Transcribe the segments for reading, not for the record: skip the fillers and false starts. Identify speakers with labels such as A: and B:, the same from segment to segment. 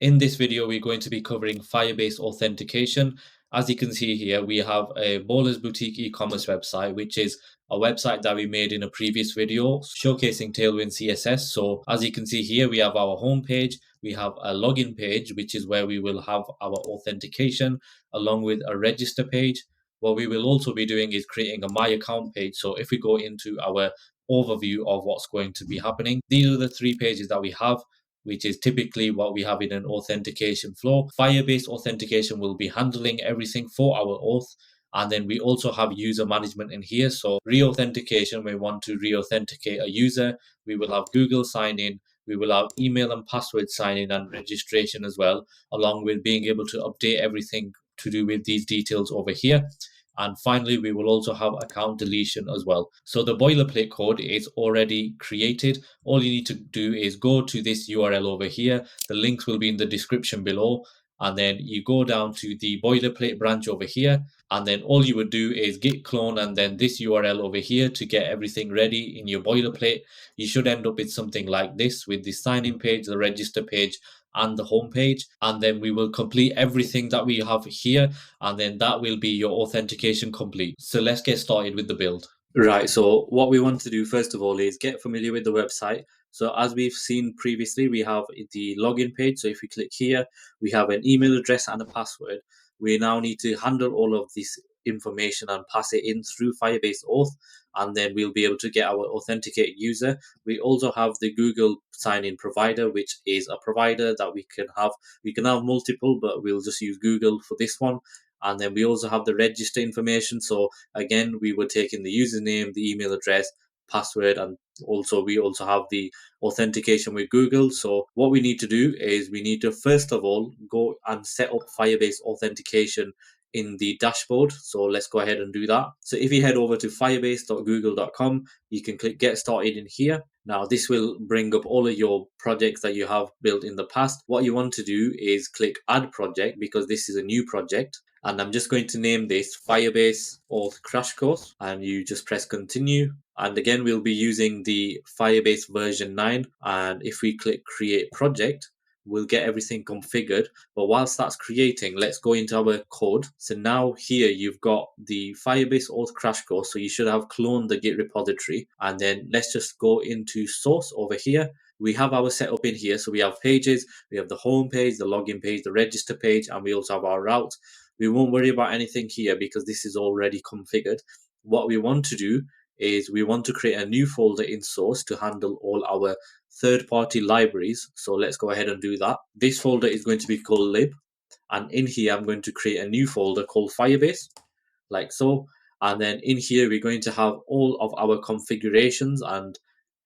A: In this video, we're going to be covering Firebase Authentication. As you can see here, we have a Bowler's Boutique e-commerce website, which is a website that we made in a previous video showcasing Tailwind CSS. So as you can see here, we have our homepage, we have a login page, which is where we will have our authentication along with a register page. What we will also be doing is creating a My Account page. So if we go into our overview of what's going to be happening, these are the three pages that we have, which is typically what we have in an authentication flow. Firebase Authentication will be handling everything for our auth. And then we also have user management in here. So re-authentication, we want to re-authenticate a user. We will have Google sign in. We will have email and password sign in and registration as well, along with being able to update everything to do with these details over here. And finally, we will also have account deletion as well. So the boilerplate code is already created. All you need to do is go to this URL over here. The links will be in the description below. And then you go down to the boilerplate branch over here. And then all you would do is git clone and then this URL over here to get everything ready in your boilerplate. You should end up with something like this with the sign in page, the register page, and the home page. And then we will complete everything that we have here, and then that will be your authentication complete. So let's get started with the build. Right, so what we want to do first of all is get familiar with the website. So as we've seen previously, we have the login page. So if we click here, we have an email address and a password. We now need to handle all of this information and pass it in through Firebase Auth, and then we'll be able to get our authenticated user. We also have the Google sign-in provider, which is a provider that we can have. We can have multiple, but we'll just use Google for this one. And then we also have the register information. So again, we were taking the username, the email address, password, and we also have the authentication with Google. So what we need to do is we need to first of all go and set up Firebase Authentication in the dashboard. So let's go ahead and do that. So if you head over to firebase.google.com, you can click get started in here. Now this will bring up all of your projects that you have built in the past. What you want to do is click add project because this is a new project. And I'm just going to name this Firebase Auth Crash Course, and you just press continue. And again, we'll be using the Firebase version 9. And if we click create project, we'll get everything configured. But whilst that's creating, let's go into our code. So now here you've got the Firebase Auth Crash Course. So you should have cloned the Git repository. And then let's just go into source over here. We have our setup in here. So we have pages, we have the home page, the login page, the register page, and we also have our routes. We won't worry about anything here because this is already configured. What we want to do is we want to create a new folder in source to handle all our third-party libraries. So let's go ahead and do that. This folder is going to be called lib. And in here, I'm going to create a new folder called Firebase, like so. And then in here, we're going to have all of our configurations and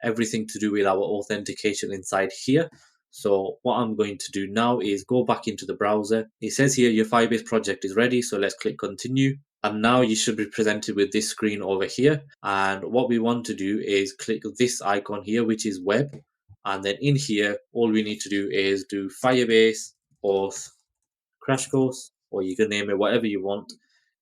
A: everything to do with our authentication inside here. So what I'm going to do now is go back into the browser. It says here your Firebase project is ready. So let's click continue. And now you should be presented with this screen over here. And what we want to do is click this icon here, which is web. And then in here, all we need to do is do Firebase Auth Crash Course, or you can name it whatever you want.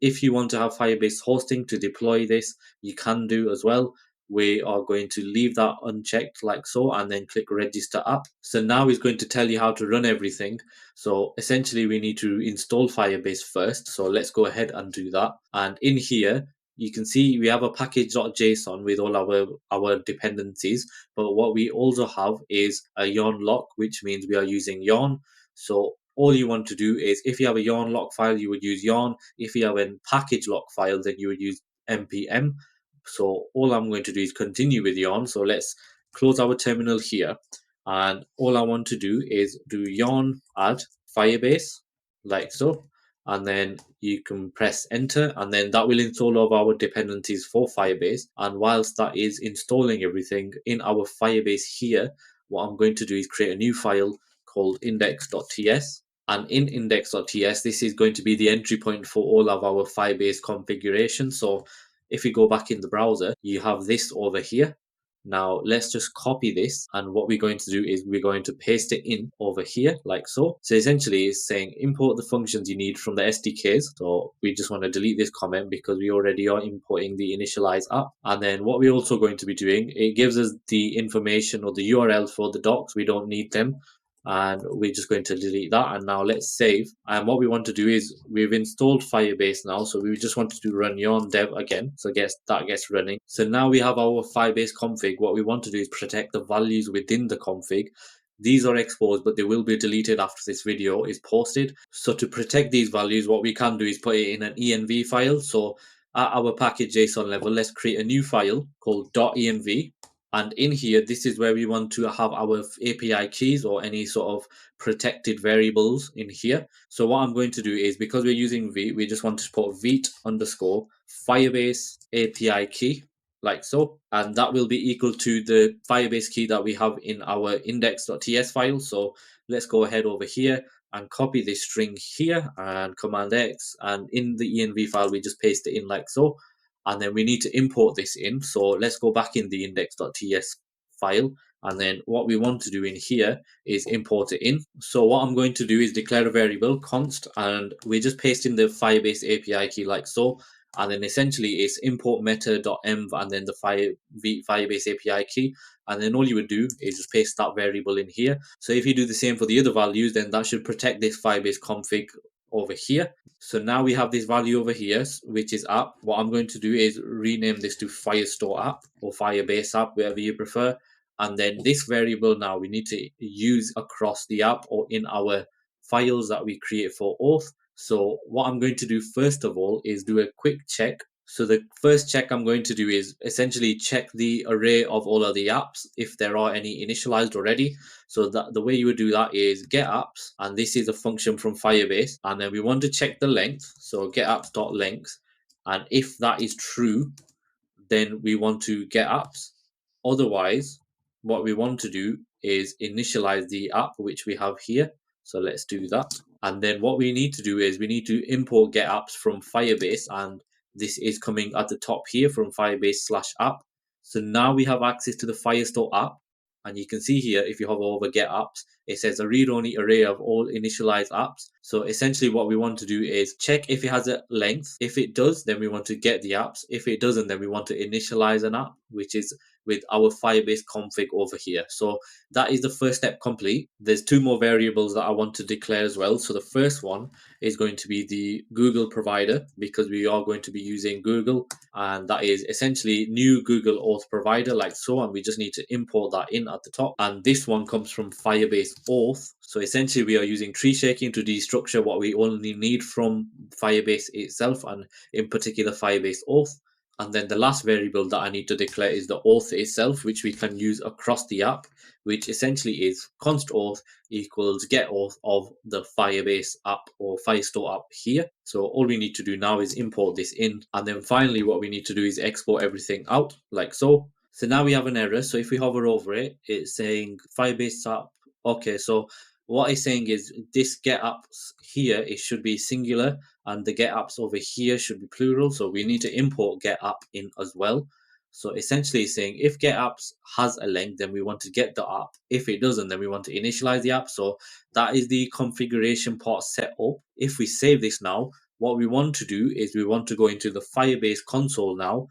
A: If you want to have Firebase hosting to deploy this, you can do as well. We are going to leave that unchecked like so and then click register app. So now it's going to tell you how to run everything. So essentially we need to install Firebase first. So let's go ahead and do that. And in here, you can see we have a package.json with all our dependencies. But what we also have is a yarn lock, which means we are using yarn. So all you want to do is if you have a yarn lock file, you would use yarn. If you have a package lock file, then you would use npm. So all I'm going to do is continue with yarn. So let's close our terminal here. And all I want to do is do yarn add Firebase like so. And then you can press enter and then that will install all of our dependencies for Firebase. And whilst that is installing everything in our Firebase here, what I'm going to do is create a new file called index.ts. And in index.ts, this is going to be the entry point for all of our Firebase configuration. So if you go back in the browser, you have this over here. Now let's just copy this, and what we're going to do is we're going to paste it in over here like so. So essentially it's saying import the functions you need from the SDKs. So we just want to delete this comment because we already are importing the initialize app. And then what we're also going to be doing, it gives us the information or the URL for the docs. We don't need them. and we're just going to delete that. And now let's save. And what we want to do is we've installed Firebase now, so we just want to run yarn dev again, so that gets running. So now we have our Firebase config. What we want to do is protect the values within the config. These are exposed, but they will be deleted after this video is posted. So to protect these values, what we can do is put it in an env file. So at our package JSON level, let's create a new file called .env. And in here, this is where we want to have our API keys or any sort of protected variables in here. So what I'm going to do is, because we're using V, we just want to put vt underscore Firebase API key, like so. And that will be equal to the Firebase key that we have in our index.ts file. So let's go ahead over here and copy this string here and Command X. And in the env file, we just paste it in like so. And then we need to import this in. So let's go back in the index.ts file, and then what we want to do in here is import it in. So what I'm going to do is declare a variable const, and we just paste in the Firebase API key like so, and then essentially it's import meta.env and then the Firebase API key, and then all you would do is just paste that variable in here. So if you do the same for the other values, then that should protect this Firebase config over here. So now we have this value over here, which is app. What I'm going to do is rename this to Firestore app or Firebase app, whatever you prefer. And then this variable now we need to use across the app or in our files that we create for auth. So what I'm going to do first of all is do a quick check. So the first check I'm going to do is essentially check the array of all of the apps if there are any initialized already. So that the way you would do that is get apps, and this is a function from Firebase, and then we want to check the length. So get apps.length, and if that is true, then we want to get apps. Otherwise, what we want to do is initialize the app which we have here. So let's do that. And then what we need to do is we need to import get apps from Firebase, and this is coming at the top here from Firebase/app. So now we have access to the Firestore app, and you can see here if you hover over get apps, it says a read-only array of all initialized apps. So essentially what we want to do is check if it has a length. If it does, then we want to get the apps. If it doesn't, then we want to initialize an app, which is with our Firebase config over here. So that is the first step complete. There's two more variables that I want to declare as well. So the first one is going to be the Google provider, because we are going to be using Google, and that is essentially new Google Auth provider like so, and we just need to import that in at the top. And this one comes from Firebase Auth. So essentially we are using tree shaking to destructure what we only need from Firebase itself, and in particular Firebase Auth. And then the last variable that I need to declare is the auth itself, which we can use across the app, which essentially is const auth equals get auth of the Firebase app or Firestore app here. So all we need to do now is import this in. And then finally, what we need to do is export everything out like so. So now we have an error. So if we hover over it, it's saying Firebase app. Okay, so what it's saying is this get apps here, it should be singular, and the get apps over here should be plural. So we need to import get app in as well. So essentially saying if get apps has a length, then we want to get the app. If it doesn't, then we want to initialize the app. So that is the configuration part set up. If we save this now, what we want to do is we want to go into the Firebase console now.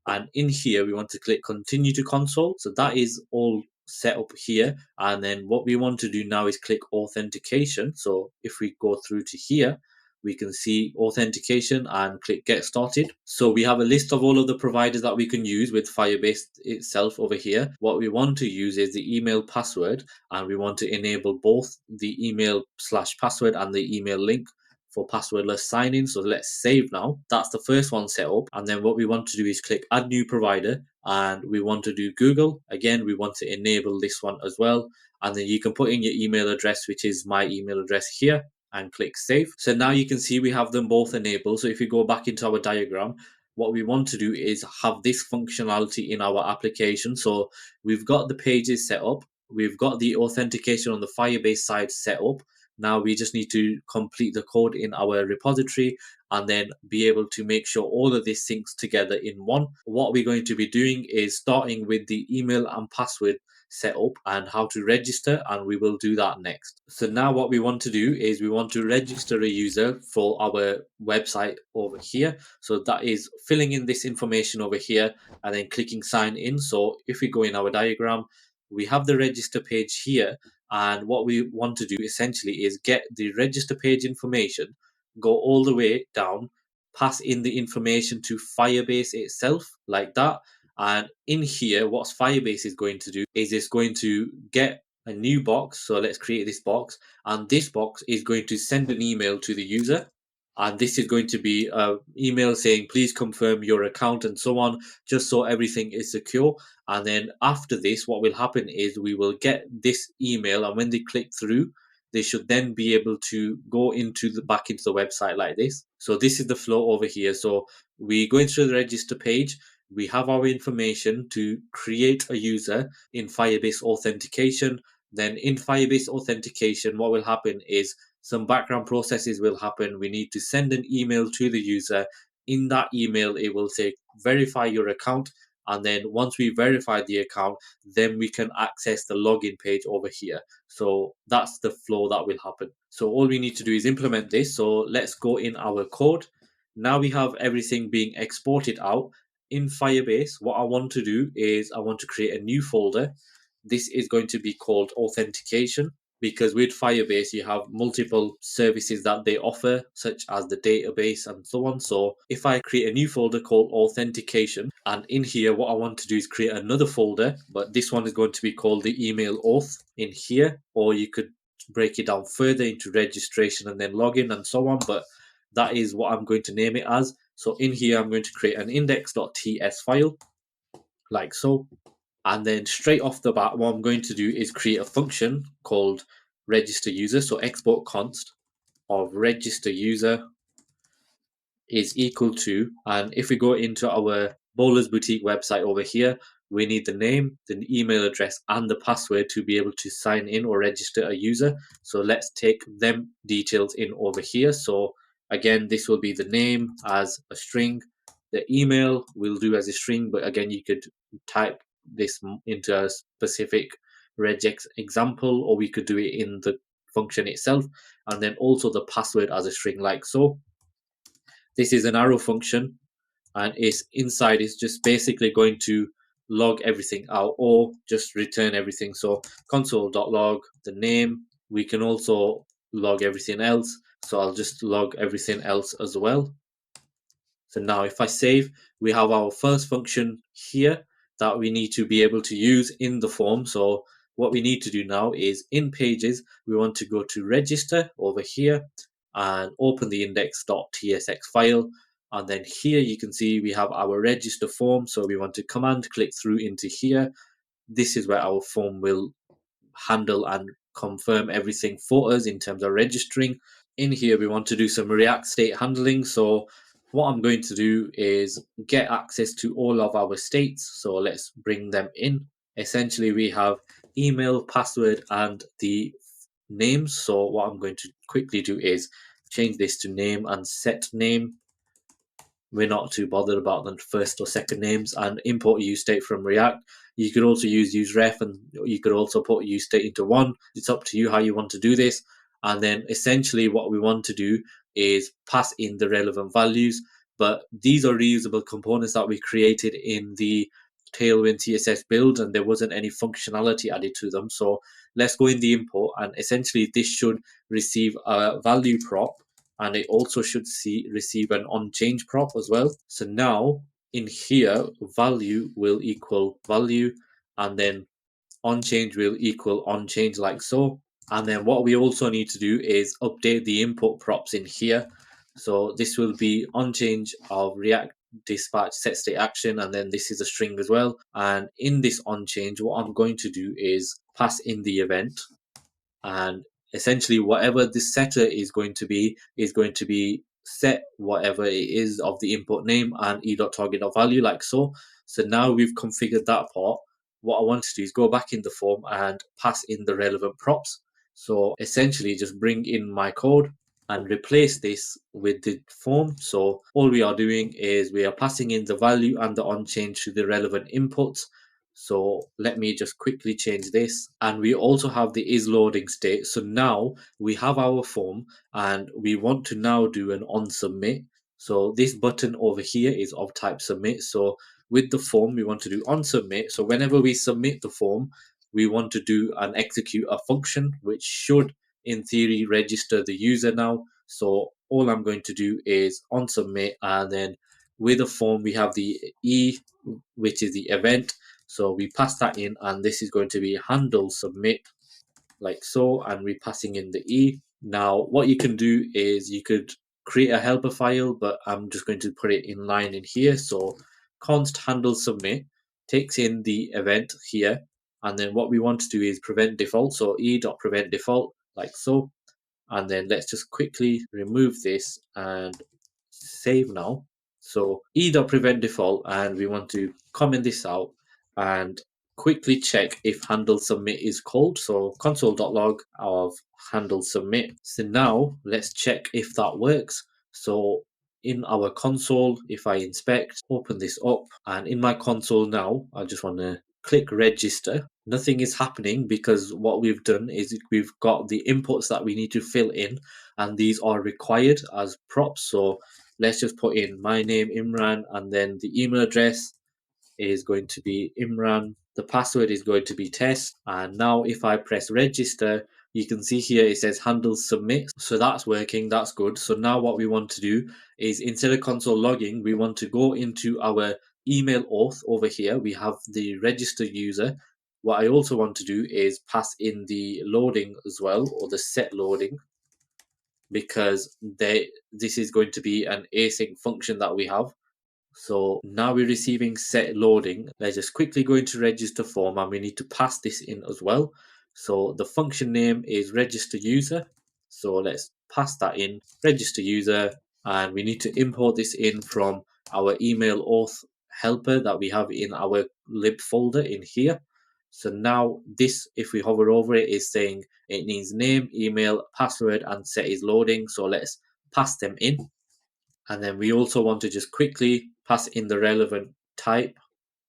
A: And in here, we want to click continue to console. So that is all set up here. And then what we want to do now is click authentication. So if we go through to here, we can see authentication and click get started. So we have a list of all of the providers that we can use with Firebase itself over here. What we want to use is the email password, and we want to enable both the email/password and the email link for passwordless sign-in. So let's save now. That's the first one set up. And then what we want to do is click add new provider, and we want to do Google. Again, we want to enable this one as well. And then you can put in your email address, which is my email address here, and click save. So now you can see we have them both enabled. So if we go back into our diagram, what we want to do is have this functionality in our application. So we've got the pages set up. We've got the authentication on the Firebase side set up. Now we just need to complete the code in our repository and then be able to make sure all of this syncs together in one. What we're going to be doing is starting with the email and password setup and how to register, and we will do that next. So now what we want to do is we want to register a user for our website over here. So that is filling in this information over here and then clicking sign in. So if we go in our diagram, we have the register page here, And what we want to do essentially is get the register page information, go all the way down, pass in the information to Firebase itself, like that. And in here, what Firebase is going to do is it's going to get a new box. So let's create this box, and this box is going to send an email to the user. And this is going to be an email saying, please confirm your account and so on, just so everything is secure. And then after this, what will happen is we will get this email, and when they click through, they should then be able to go into the back into the website like this. So this is the flow over here. So we go into the register page. We have our information to create a user in Firebase Authentication. Then in Firebase Authentication, what will happen is some background processes will happen. We need to send an email to the user. In that email, it will say verify your account. And then once we verify the account, then we can access the login page over here. So that's the flow that will happen. So all we need to do is implement this. So let's go in our code. Now we have everything being exported out in Firebase. What I want to do is I want to create a new folder. This is going to be called authentication, because with Firebase you have multiple services that they offer, such as the database and so on. So if I create a new folder called authentication, and in here what I want to do is create another folder, but this one is going to be called the email auth in here, or you could break it down further into registration and then login and so on, but that is what I'm going to name it as. So in here I'm going to create an index.ts file like so. And then straight off the bat, what I'm going to do is create a function called register user. So export const of register user is equal to, and if we go into our Bowlers Boutique website over here, we need the name, the email address, and the password to be able to sign in or register a user. So let's take them details in over here. So again, this will be the name as a string. The email will do as a string, but again, you could type this into a specific regex example, or we could do it in the function itself. And then also the password as a string like so. This is an arrow function, and it's inside is just basically going to log everything out or just return everything. So console.log the name. We can also log everything else. So I'll just log everything else as well. So now if I save, we have our first function here that we need to be able to use in the form. So what we need to do now is in pages, we want to go to register over here and open the index.tsx file. And then here you can see we have our register form. So we want to command click through into here. This is where our form will handle and confirm everything for us in terms of registering. In here, we want to do some React state handling. So what I'm going to do is get access to all of our states. So let's bring them in. Essentially, we have email, password, and the names. So what I'm going to quickly do is change this to name and set name. We're not too bothered about the first or second names, and import use state from React. You could also use useref, and you could also put use state into one. It's up to you how you want to do this. And then essentially what we want to do is pass in the relevant values. But these are reusable components that we created in the Tailwind CSS build, and there wasn't any functionality added to them. So let's go in the import, and essentially this should receive a value prop, and it also should receive an onChange prop as well. So now in here, value will equal value, and then onChange will equal onChange like so. And then what we also need to do is update the input props in here. So this will be onChange of React dispatch set state action, and then this is a string as well. And in this onChange, what I'm going to do is pass in the event, and essentially whatever this setter is going to be set whatever it is of the input name and e.target.value like so. So now we've configured that part. What I want to do is go back in the form and pass in the relevant props. So essentially just bring in my code and replace this with the form. So all we are doing is we are passing in the value and the onChange to the relevant inputs. So let me just quickly change this. And we also have the is loading state. So now we have our form and we want to now do an on submit. So this button over here is of type submit. So with the form, we want to do on submit. So whenever we submit the form, we want to do and execute a function which should in theory register the user now. So all I'm going to do is on submit, and then with a form we have the E, which is the event. So we pass that in, and this is going to be handle submit like so, and we're passing in the E. Now what you can do is you could create a helper file, but I'm just going to put it in line in here. So const handle submit takes in the event here, and then what we want to do is prevent default. So e.prevent default like so, and then let's just quickly remove this and save now. So e.prevent default, and we want to comment this out and quickly check if handle submit is called. So console.log of handle submit. So now let's check if that works. So in our console, if I inspect, open this up, and in my console now, I just want to click register. Nothing is happening because what we've done is we've got the inputs that we need to fill in, and these are required as props. So let's just put in my name Imran, and then the email address is going to be Imran. The password is going to be test. And now if I press register, you can see here it says handle submit. So that's working, that's good. So now what we want to do is instead of console logging, we want to go into our email auth over here. We have the register user. What I also want to do is pass in the loading as well, or the set loading, because this is going to be an async function that we have. So now we're receiving set loading. Let's just quickly go into register form, and we need to pass this in as well. So the function name is register user. So let's pass that in, register user, and we need to import this in from our email auth helper that we have in our lib folder in here. So now this, if we hover over it, is saying it needs name, email, password, and set is loading. So let's pass them in. And then we also want to just quickly pass in the relevant type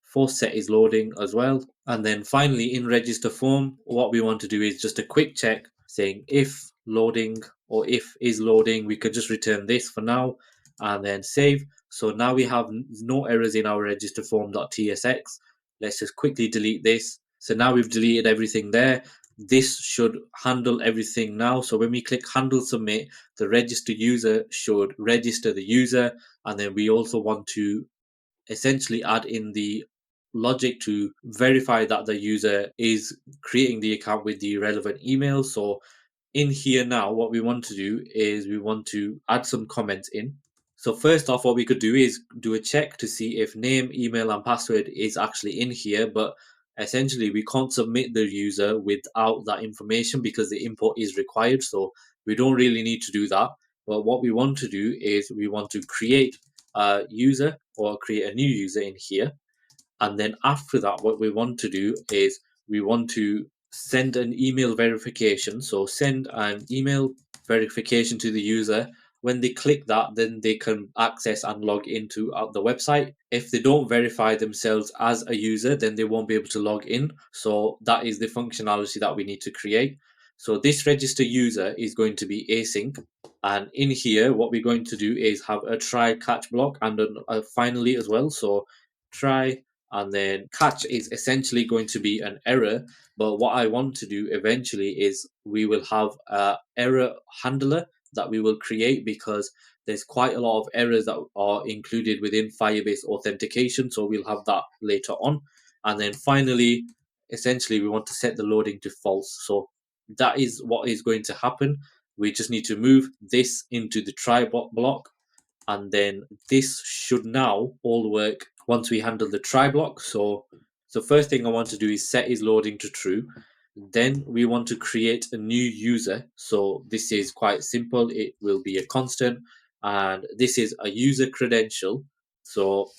A: for set is loading as well. And then finally in register form, what we want to do is just a quick check saying if loading or if is loading. We could just return this for now and then save. So now we have no errors in our register form.tsx. Let's just quickly delete this. So now we've deleted everything there. This should handle everything now. So when we click handle submit, the register user should register the user. And then we also want to essentially add in the logic to verify that the user is creating the account with the relevant email. So in here now, what we want to do is we want to add some comments in. So first off, what we could do is do a check to see if name, email, and password is actually in here, but essentially we can't submit the user without that information because the import is required. So we don't really need to do that. But what we want to do is we want to create a user or create a new user in here. And then after that, what we want to do is we want to send an email verification. So send an email verification to the user. When they click that, then they can access and log into the website. If they don't verify themselves as a user, then they won't be able to log in. So that is the functionality that we need to create. So this register user is going to be async. And in here, what we're going to do is have a try catch block and a finally as well. So try, and then catch is essentially going to be an error. But what I want to do eventually is we will have a error handler that we will create, because there's quite a lot of errors that are included within Firebase Authentication. So we'll have that later on. And then finally, essentially, we want to set the loading to false. So that is what is going to happen. We just need to move this into the try block, and then this should now all work once we handle the try block. So first thing I want to do is set is loading to true. Then we want to create a new user. So this is quite simple. It will be a constant, and this is a user credential. So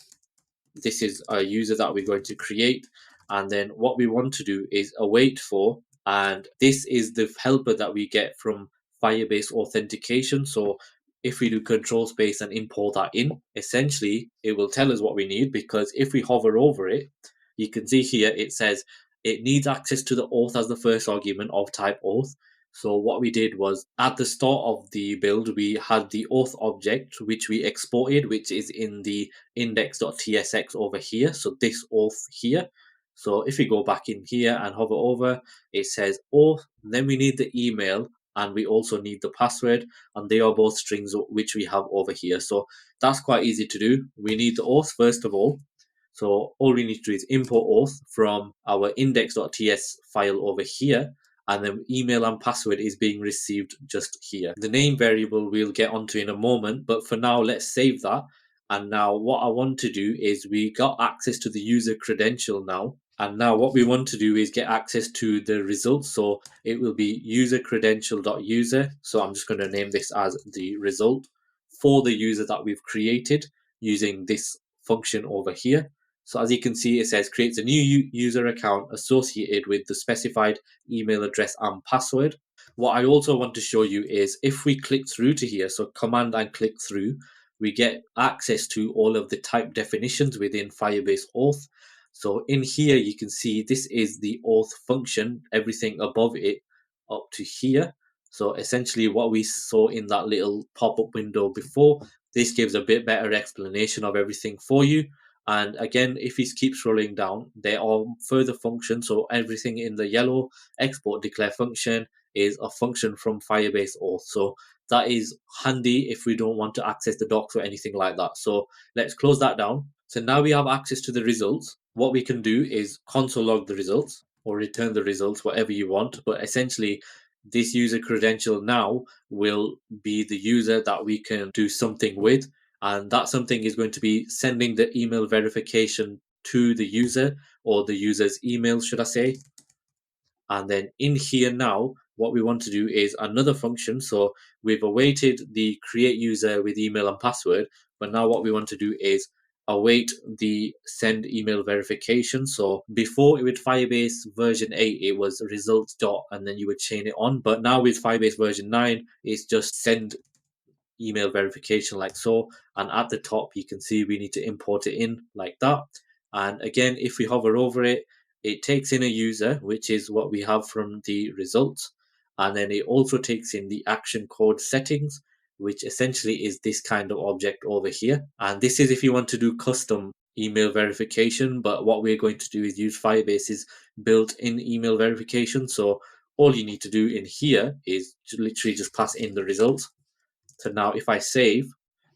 A: this is a user that we're going to create. And then what we want to do is await for, and this is the helper that we get from Firebase Authentication. So if we do control space and import that in, essentially it will tell us what we need, because if we hover over it, you can see here it says it needs access to the auth as the first argument of type auth. So what we did was at the start of the build, we had the auth object, which we exported, which is in the index.tsx over here. So this auth here. So if we go back in here and hover over, it says auth, then we need the email and we also need the password, and they are both strings which we have over here. So that's quite easy to do. We need the auth first of all. So all we need to do is import auth from our index.ts file over here, and then email and password is being received just here. The name variable we'll get onto in a moment, but for now let's save that. And now what I want to do is we got access to the user credential now. And now what we want to do is get access to the results. So it will be user credential.user. So I'm just going to name this as the result for the user that we've created using this function over here. So as you can see, it says creates a new user account associated with the specified email address and password. What I also want to show you is if we click through to here, so command and click through, we get access to all of the type definitions within Firebase Auth. So in here, you can see this is the auth function, everything above it up to here. So essentially what we saw in that little pop-up window before, this gives a bit better explanation of everything for you. And again, if you keep scrolling down, there are further functions. So everything in the yellow export declare function is a function from Firebase Auth. So that is handy if we don't want to access the docs or anything like that. So let's close that down. So now we have access to the results. What we can do is console log the results or return the results, whatever you want. But essentially, this user credential now will be the user that we can do something with. And that something is going to be sending the email verification to the user, or the user's email, should I say. And then in here now, what we want to do is another function. So we've awaited the create user with email and password, but now what we want to do is await the send email verification. So before with Firebase version 8, it was results dot and then you would chain it on. But now with Firebase version 9, it's just send email verification like so. And at the top, you can see we need to import it in like that. And again, if we hover over it, it takes in a user, which is what we have from the results. And then it also takes in the action code settings, which essentially is this kind of object over here. And this is if you want to do custom email verification, but what we're going to do is use Firebase's built-in email verification. So all you need to do in here is literally just pass in the results. So now if I save,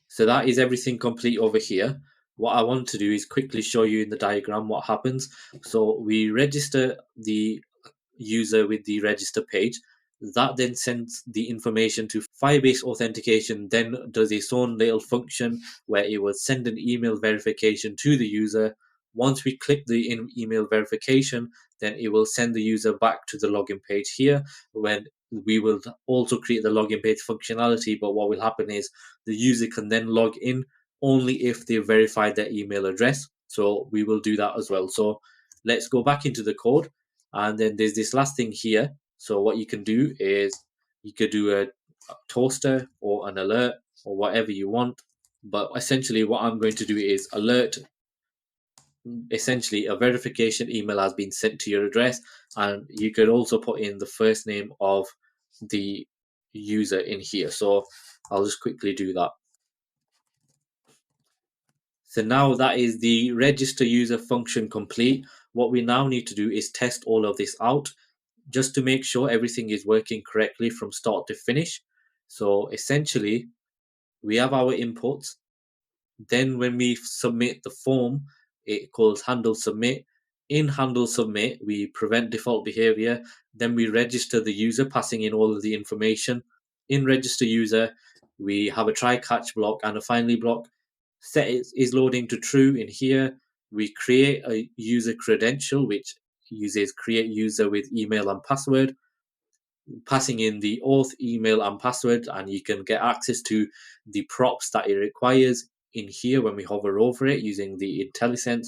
A: so that is everything complete over here. What I want to do is quickly show you in the diagram what happens. So we register the user with the register page. That then sends the information to Firebase Authentication, then does its own little function where it will send an email verification to the user. Once we click the email verification, then it will send the user back to the login page here, when we will also create the login page functionality. But what will happen is the user can then log in only if they verified their email address. So we will do that as well. So let's go back into the code. And then there's this last thing here. So what you can do is you could do a toaster or an alert or whatever you want. But essentially what I'm going to do is alert, essentially a verification email has been sent to your address. And you could also put in the first name of the user in here. So I'll just quickly do that. So now that is the register user function complete. What we now need to do is test all of this out just to make sure everything is working correctly from start to finish. So essentially, we have our inputs. Then when we submit the form, it calls handle submit. In handle submit, we prevent default behavior. Then we register the user, passing in all of the information. In register user, we have a try catch block and a finally block. Set is loading to true in here. We create a user credential, which uses create user with email and password, passing in the auth email and password, and you can get access to the props that it requires in here when we hover over it using the IntelliSense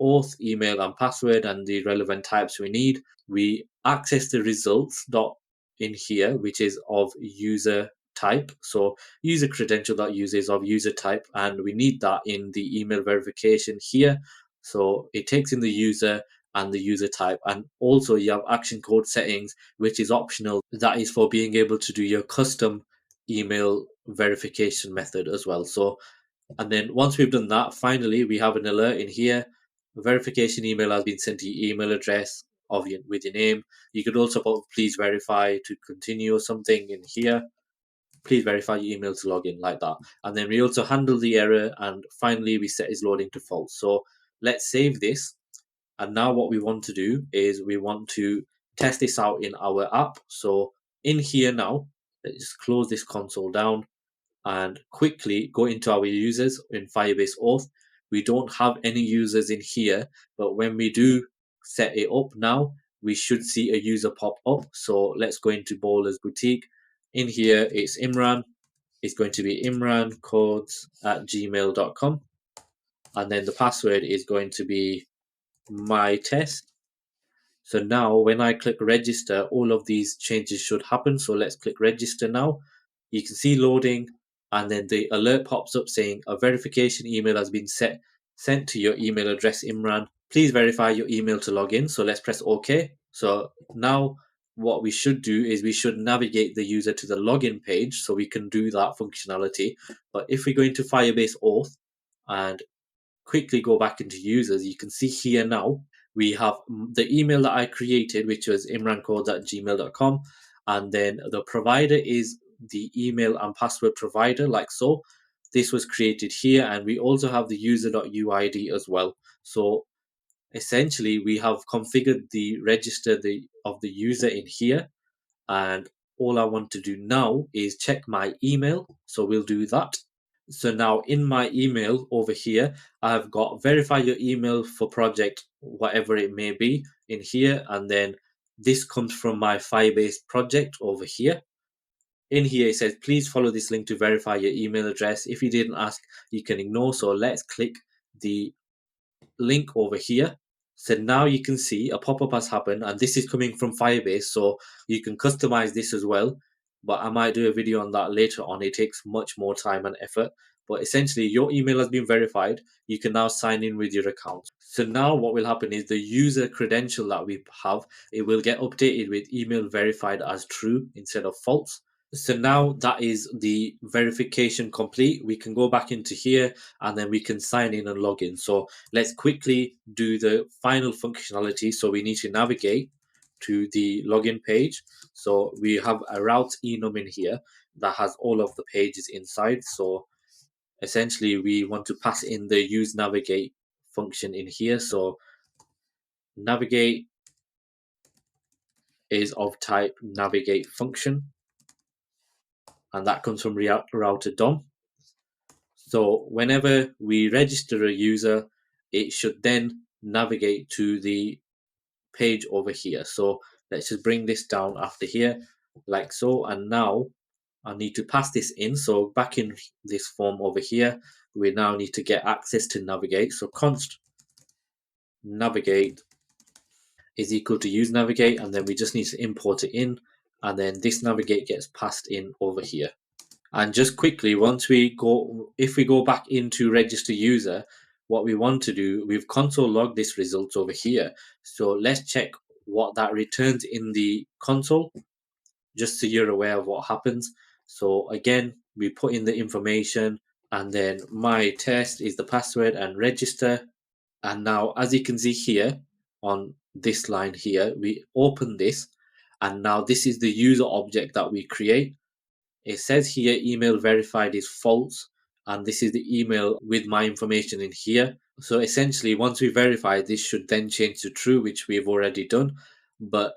A: auth email and password and the relevant types we need. We access the results dot in here, which is of user type. So user credential that uses of user type, and we need that in the email verification here. So it takes in the user and the user type, and also you have action code settings, which is optional. That is for being able to do your custom email verification method as well. So and then once we've done that, finally we have an alert in here. verification email has been sent to your email address with your name. You could also put please verify to continue or something in here. Please verify your email to log in, like that. And then we also handle the error, and finally we set is loading to false. So let's save this. And now what we want to do is we want to test this out in our app. So in here now, let's just close this console down and quickly go into our users in Firebase Auth. We don't have any users in here, but when we do set it up now, we should see a user pop up. So let's go into Bowler's Boutique. In here, it's Imran. It's going to be imrancodes@gmail.com. And then the password is going to be my test. So now when I click register, all of these changes should happen. So let's click register now. You can see loading, and then the alert pops up saying a verification email has been sent to your email address, Imran. Please verify your email to log in. So let's press OK. So now what we should do is we should navigate the user to the login page so we can do that functionality. But if we go into Firebase Auth and quickly go back into users, you can see here now we have the email that I created, which was imrancodes@gmail.com, and then the provider is the email and password provider, like so. This was created here, and we also have the user.uid as well. So essentially we have configured the register of the user in here, and all I want to do now is check my email. So we'll do that. So now in my email over here, I've got verify your email for project, whatever it may be in here. And then this comes from my Firebase project over here. In here, it says, please follow this link to verify your email address. If you didn't ask, you can ignore. So let's click the link over here. So now you can see a pop-up has happened, and this is coming from Firebase, so you can customize this as well. But I might do a video on that later on. It takes much more time and effort. But essentially, your email has been verified. You can now sign in with your account. So now what will happen is the user credential that we have, it will get updated with email verified as true instead of false. So now that is the verification complete. We can go back into here and then we can sign in and log in. So let's quickly do the final functionality. So we need to navigate to the login page. So we have a route enum in here that has all of the pages inside. So essentially we want to pass in the use navigate function in here. So navigate is of type navigate function, and that comes from router DOM. So whenever we register a user, it should then navigate to the page over here. So let's just bring this down after here, like so. And now I need to pass this in. So back in this form over here, we now need to get access to navigate. So const navigate is equal to use navigate, and then we just need to import it in, and then this navigate gets passed in over here. And just quickly, if we go back into register user, what we want to do, we've console logged this results over here. So let's check what that returns in the console, just so you're aware of what happens. So again, we put in the information, and then my test is the password and register. And now, as you can see here on this line here, we open this, and now this is the user object that we create. It says here email verified is false, and this is the email with my information in here. So essentially, once we verify, this should then change to true, which we've already done. But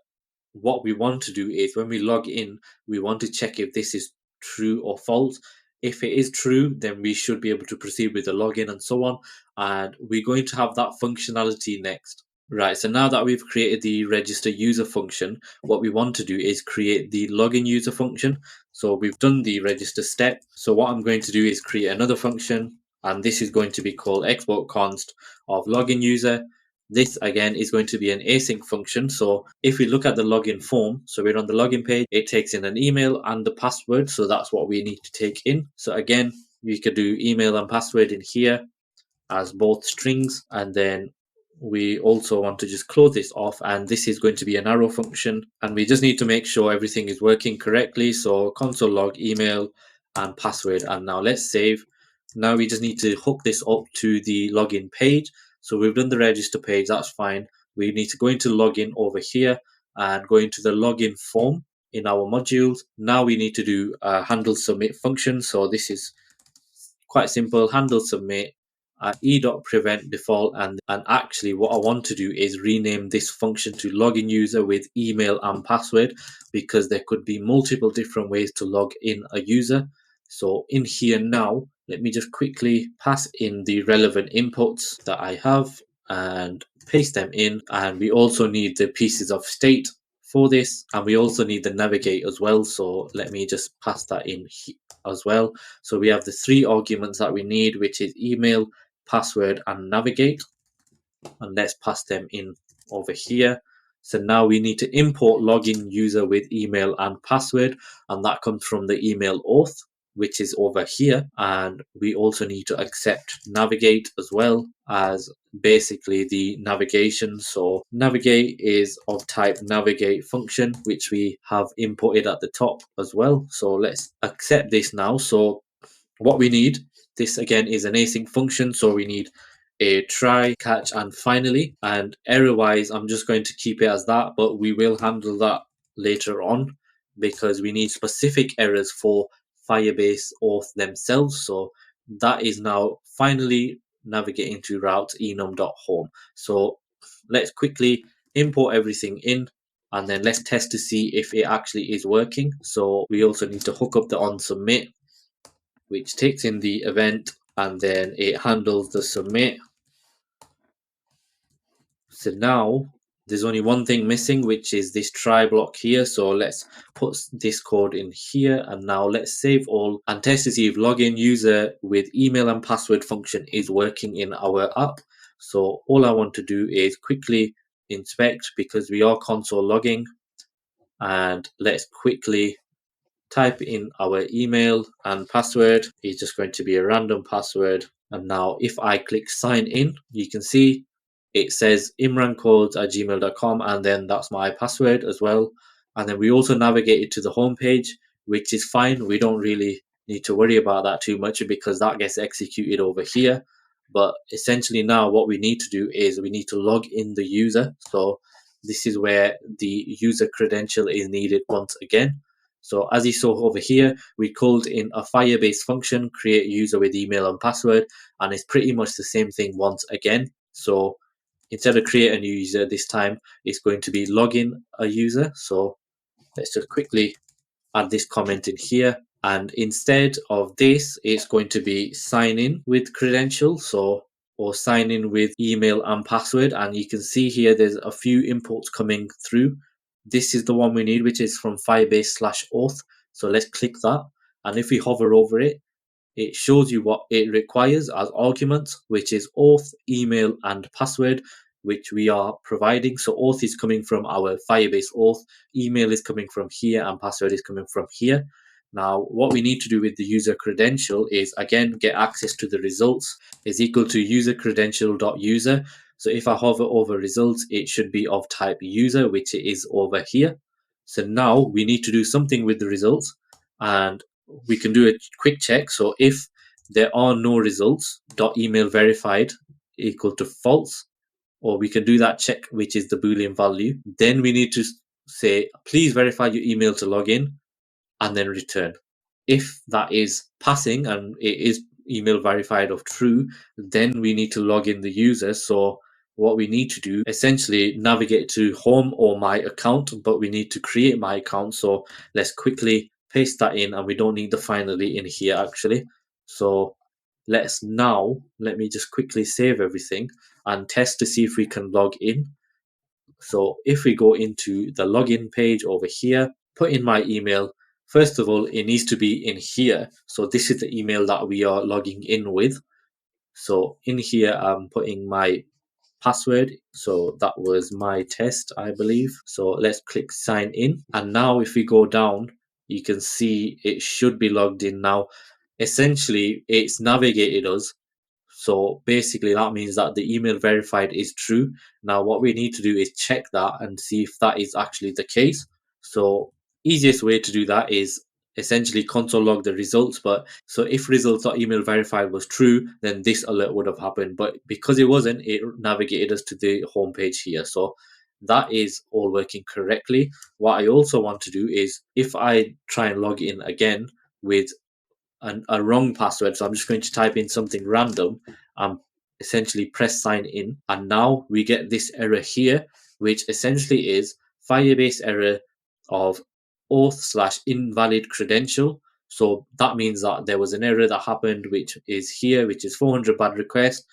A: what we want to do is when we log in, we want to check if this is true or false. If it is true, then we should be able to proceed with the login and so on. And we're going to have that functionality next. Right, so now that we've created the register user function, what we want to do is create the login user function. So we've done the register step. So what I'm going to do is create another function, and this is going to be called export const of login user. This again is going to be an async function. So if we look at the login form, so we're on the login page, it takes in an email and the password. So that's what we need to take in. So again, we could do email and password in here as both strings, and then we also want to just close this off, and this is going to be an arrow function, and we just need to make sure everything is working correctly. So console log email and password, and now let's save. Now we just need to hook this up to the login page. So we've done the register page, that's fine. We need to go into login over here and go into the login form in our modules. Now we need to do a handle submit function. So this is quite simple. Handle submit e.prevent default, and actually what I want to do is rename this function to login user with email and password, because there could be multiple different ways to log in a user. So in here now, let me just quickly pass in the relevant inputs that I have and paste them in. And we also need the pieces of state for this, and we also need the navigate as well. So let me just pass that in as well. So we have the three arguments that we need, which is email, password, and navigate. And let's pass them in over here. So now we need to import login user with email and password, and that comes from the email auth, which is over here. And we also need to accept navigate as well as basically the navigation. So navigate is of type navigate function, which we have imported at the top as well. So let's accept this now. So what we need, this again is an async function, so we need a try, catch, and finally. And error wise, I'm just going to keep it as that, but we will handle that later on because we need specific errors for Firebase Auth themselves. So that is now finally navigating to route enum.home. So let's quickly import everything in, and then let's test to see if it actually is working. So we also need to hook up the on submit, which takes in the event and then it handles the submit. So now there's only one thing missing, which is this try block here. So let's put this code in here, and now let's save all and test to see if login user with email and password function is working in our app. So all I want to do is quickly inspect because we are console logging, and let's quickly type in our email and password. It's just going to be a random password. And now if I click sign in, you can see it says imrancodes@gmail.com, and then that's my password as well. And then we also navigated to the home page, which is fine. We don't really need to worry about that too much because that gets executed over here. But essentially now what we need to do is we need to log in the user. So this is where the user credential is needed once again. So as you saw over here, we called in a Firebase function, create user with email and password, and it's pretty much the same thing once again. So instead of create a new user, this time it's going to be login a user. So let's just quickly add this comment in here. And instead of this, it's going to be sign in with credential. So or sign in with email and password. And you can see here there's a few imports coming through. This is the one we need, which is from Firebase/Auth. So let's click that. And if we hover over it, it shows you what it requires as arguments, which is auth, email, and password, which we are providing. So auth is coming from our Firebase Auth, email is coming from here, and password is coming from here. Now, what we need to do with the user credential is, again, get access to the results is equal to user credential.user. So if I hover over results, it should be of type user, which it is over here. So now we need to do something with the results, and we can do a quick check. So if there are no results, .email verified equal to false, or we can do that check, which is the Boolean value. Then we need to say, please verify your email to log in, and then return. If that is passing and it is email verified of true, then we need to log in the user. So what we need to do, essentially navigate to home or my account, but we need to create my account. So let's quickly paste that in, and we don't need the finally in here actually. So let me just quickly save everything and test to see if we can log in. So if we go into the login page over here, put in my email. First of all, it needs to be in here. So this is the email that we are logging in with. So in here, I'm putting my password. So that was my test, I believe. So let's click sign in. And now if we go down, you can see it should be logged in now. Essentially, it's navigated us. So basically that means that the email verified is true. Now what we need to do is check that and see if that is actually the case. So easiest way to do that is essentially console log the results. But so if results.email verified was true, then this alert would have happened. But because it wasn't, it navigated us to the home page here. So that is all working correctly. What I also want to do is if I try and log in again with a wrong password, so I'm just going to type in something random, essentially press sign in, and now we get this error here, which essentially is Firebase error of auth / invalid credential. So that means that there was an error that happened, which is here, which is 400 bad request.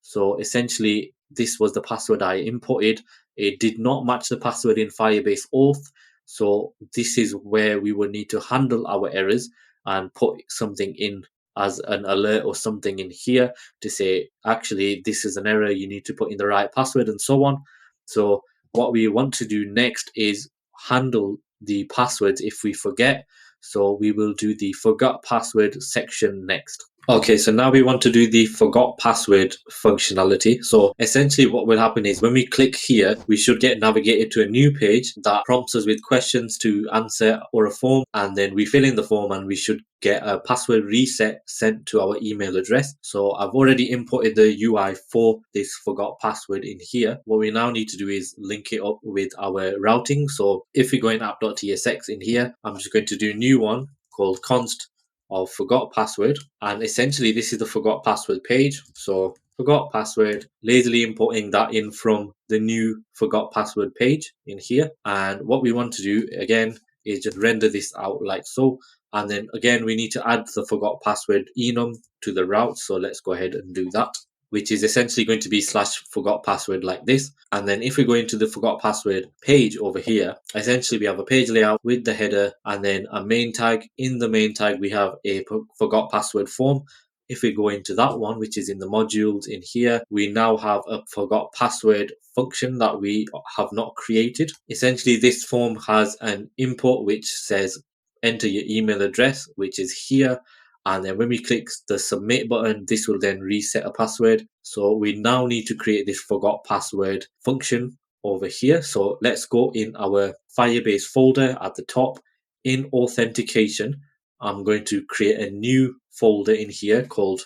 A: So essentially, this was the password I imported. It did not match the password in Firebase Auth. So this is where we will need to handle our errors and put something in as an alert or something in here to say, actually, this is an error. You need to put in the right password and so on. So what we want to do next is handle the passwords if we forget. So we will do the forgot password section next. Okay, so now we want to do the forgot password functionality. So essentially what will happen is when we click here, we should get navigated to a new page that prompts us with questions to answer or a form, and then we fill in the form and we should get a password reset sent to our email address. So I've already imported the UI for this forgot password in here. What we now need to do is link it up with our routing. So if we go in app.tsx in here, I'm just going to do a new one called const of forgot password, and essentially this is the forgot password page. So forgot password, lazily importing that in from the new forgot password page in here. And what we want to do again is just render this out like so, and then again we need to add the forgot password enum to the route. So let's go ahead and do that, which is essentially going to be /forgot password like this. And then if we go into the forgot password page over here, essentially we have a page layout with the header and then a main tag. In the main tag, we have a forgot password form. If we go into that one, which is in the modules in here, we now have a forgot password function that we have not created. Essentially, this form has an input which says enter your email address, which is here. And then when we click the submit button, this will then reset a password. So we now need to create this forgot password function over here. So let's go in our Firebase folder at the top in authentication. I'm going to create a new folder in here called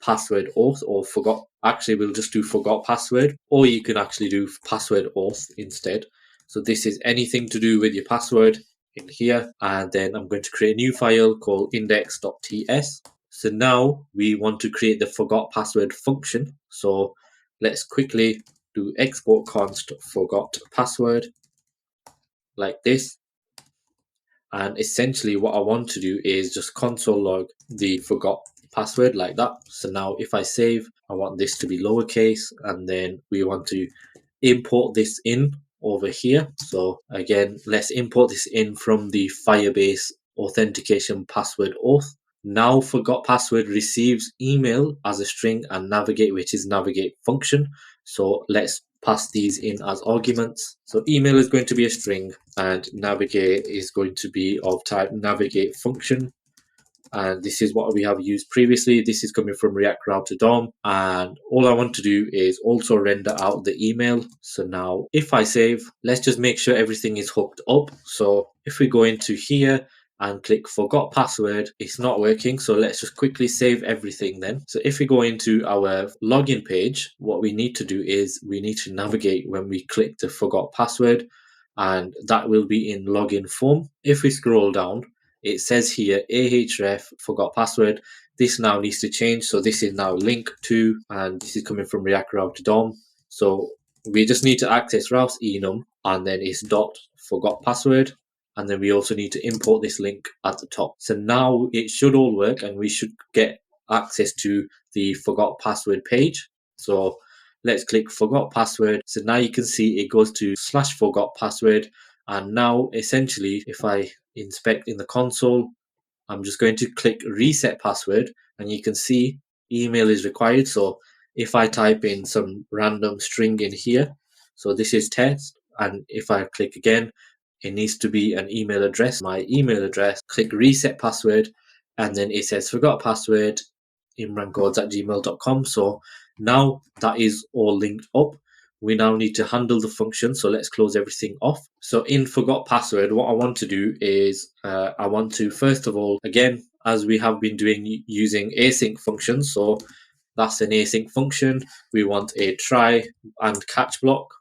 A: password auth or forgot. Actually, we'll just do forgot password, or you can actually do password auth instead. So this is anything to do with your password in here, and then I'm going to create a new file called index.ts. So now we want to create the forgot password function. So let's quickly do export const forgot password like this. And essentially what I want to do is just console log the forgot password like that. So now if I save, I want this to be lowercase, and then we want to import this in over here. So again, let's import this in from the Firebase authentication password auth. Now forgot password receives email as a string and navigate, which is navigate function. So let's pass these in as arguments. So email is going to be a string and navigate is going to be of type navigate function. And this is what we have used previously. This is coming from React Router DOM. And all I want to do is also render out the email. So now if I save, let's just make sure everything is hooked up. So if we go into here and click forgot password, it's not working. So let's just quickly save everything then. So if we go into our login page, what we need to do is we need to navigate when we click the forgot password, and that will be in login form. If we scroll down, it says here ahref forgot password. This now needs to change. So this is now link to, and this is coming from React Router DOM. So we just need to access routes enum, and then it's dot forgot password. And then we also need to import this link at the top. So now it should all work and we should get access to the forgot password page. So let's click forgot password. So now you can see it goes to /forgot password. And now essentially, if I inspect in the console, I'm just going to click reset password, and you can see email is required. So if I type in some random string in here, so this is test, and if I click again, it needs to be an email address, my email address, click reset password, and then it says forgot password, imrancodes@gmail.com. So now that is all linked up. we now need to handle the function. So let's close everything off. So in forgot password, what I want to do is I want to, first of all, again, as we have been doing using async functions. So that's an async function. We want a try and catch block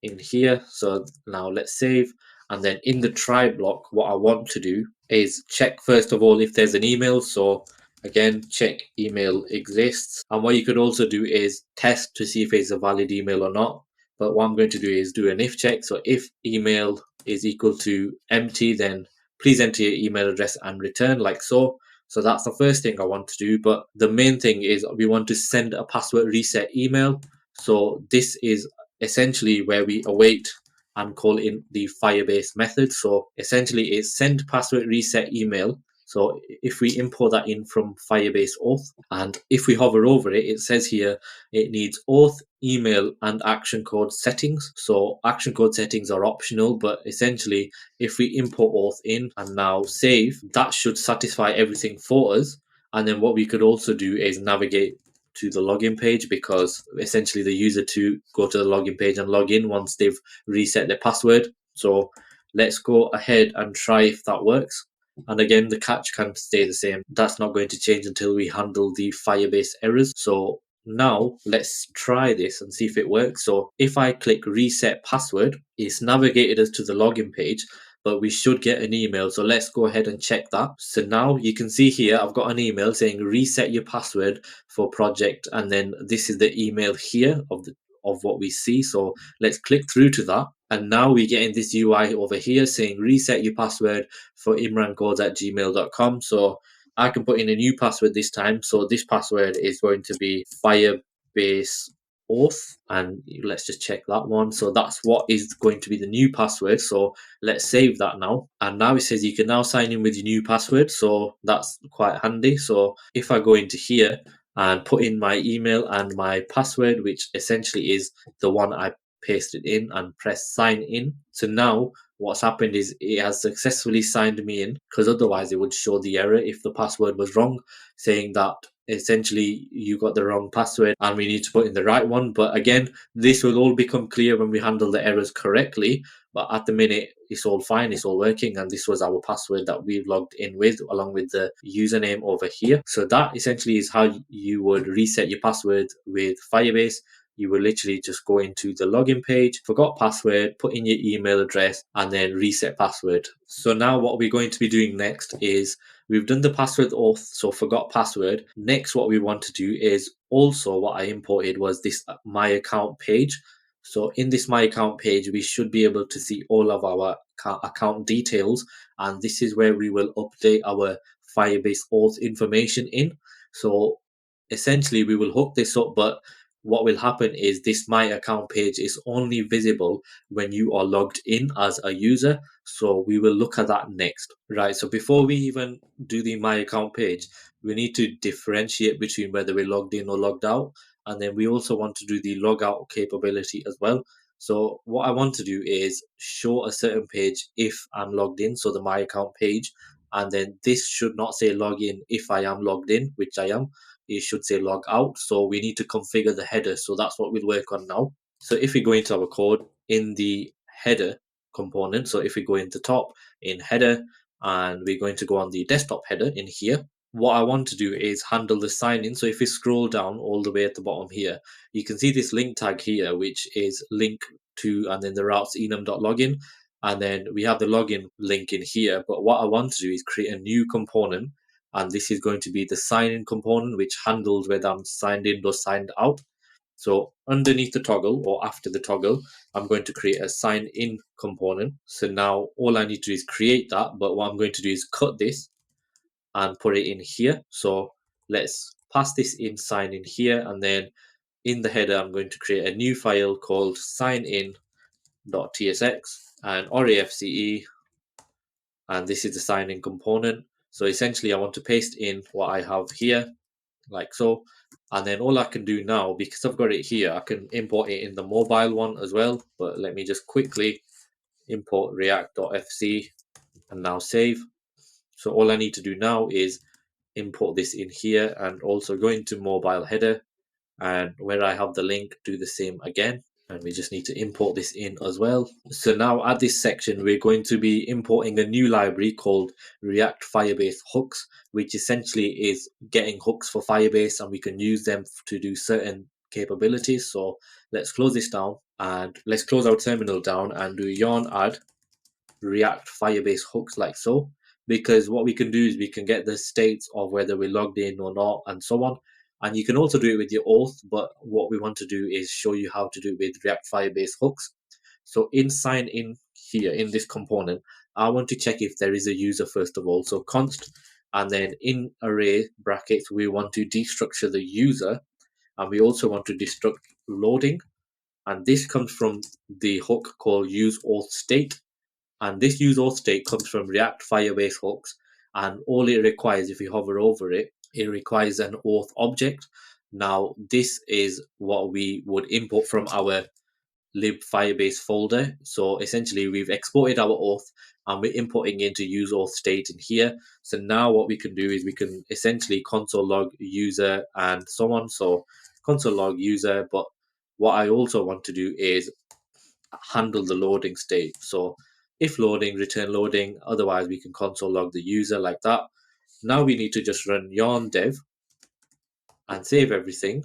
A: in here. So now let's save. And then in the try block, what I want to do is check first of all if there's an email. So again, check email exists. And what you could also do is test to see if it's a valid email or not. But what I'm going to do is do an if check. So if email is equal to empty, then please enter your email address and return like so. So that's the first thing I want to do. But the main thing is we want to send a password reset email. So this is essentially where we await and call in the Firebase method. So essentially it's send password reset email. So if we import that in from Firebase Auth, and if we hover over it, it says here it needs auth, email, and action code settings. So action code settings are optional, but essentially if we import auth in and now save, that should satisfy everything for us. And then what we could also do is navigate to the login page, because essentially the user to go to the login page and log in once they've reset their password. So let's go ahead and try if that works. And again, the catch can stay the same. That's not going to change until we handle the Firebase errors. So now let's try this and see if it works. So if I click reset password, it's navigated us to the login page, but we should get an email. So let's go ahead and check that. So now you can see here, I've got an email saying reset your password for project. And then this is the email here of what we see. So let's click through to that. And now we're getting this UI over here saying reset your password for imrancodes@gmail.com. So I can put in a new password this time. So this password is going to be Firebase Auth, and let's just check that one. So that's what is going to be the new password. So let's save that now. And now it says you can now sign in with your new password. So that's quite handy. So if I go into here and put in my email and my password, which essentially is the one I pasted in, and press sign in. So now what's happened is it has successfully signed me in, because otherwise it would show the error if the password was wrong, saying that essentially you got the wrong password and we need to put in the right one. But again, this will all become clear when we handle the errors correctly. But at the minute, it's all fine, it's all working, and this was our password that we've logged in with, along with the username over here. So that essentially is how you would reset your password with Firebase. You will literally just go into the login page, forgot password, put in your email address, and then reset password. So now what we're going to be doing next is we've done the password auth, so forgot password. Next, what we want to do is also what I imported was this my account page. So in this my account page, we should be able to see all of our account details, and this is where we will update our Firebase Auth information in. So essentially we will hook this up, but what will happen is this my account page is only visible when you are logged in as a user. So we will look at that next. Right, so before we even do the my account page, we need to differentiate between whether we're logged in or logged out. And then we also want to do the logout capability as well. So what I want to do is show a certain page if I'm logged in, so the my account page. And then this should not say login if I am logged in, which I am. It should say log out. So we need to configure the header. So that's what we'll work on now. So if we go into our code in the header component, so if we go into top in header, and we're going to go on the desktop header in here, what I want to do is handle the sign in. So if we scroll down all the way at the bottom here, you can see this link tag here, which is link to, and then the routes enum.login. And then we have the login link in here. But what I want to do is create a new component, and this is going to be the sign in component, which handles whether I'm signed in or signed out. So underneath the toggle, or after the toggle, I'm going to create a sign in component. So now all I need to do is create that, but what I'm going to do is cut this and put it in here. So let's pass this in sign in here, and then in the header I'm going to create a new file called signin.tsx and RAFCE, and this is the sign in component. So essentially I want to paste in what I have here like so, and then all I can do now, because I've got it here, I can import it in the mobile one as well. But let me just quickly import react.fc and now save. So all I need to do now is import this in here, and also go into mobile header, and where I have the link, do the same again. And we just need to import this in as well. So now at this section, we're going to be importing a new library called React Firebase Hooks, which essentially is getting hooks for Firebase, and we can use them to do certain capabilities. So let's close this down, and let's close our terminal down and do yarn add React Firebase hooks like so, because what we can do is we can get the states of whether we're logged in or not and so on. And you can also do it with your auth, but what we want to do is show you how to do it with React Firebase hooks. So in sign in here in this component, I want to check if there is a user first of all. So const, and then in array brackets, we want to destructure the user, and we also want to destruct loading. And this comes from the hook called use auth state. And this use auth state comes from React Firebase hooks. And all it requires, if you hover over it, it requires an auth object. Now, this is what we would import from our lib Firebase folder. So essentially, we've exported our auth and we're importing into use auth state in here. So now what we can do is we can essentially console log user and so on. So console log user, but what I also want to do is handle the loading state. So if loading, return loading, otherwise we can console log the user like that. Now we need to just run yarn dev and save everything.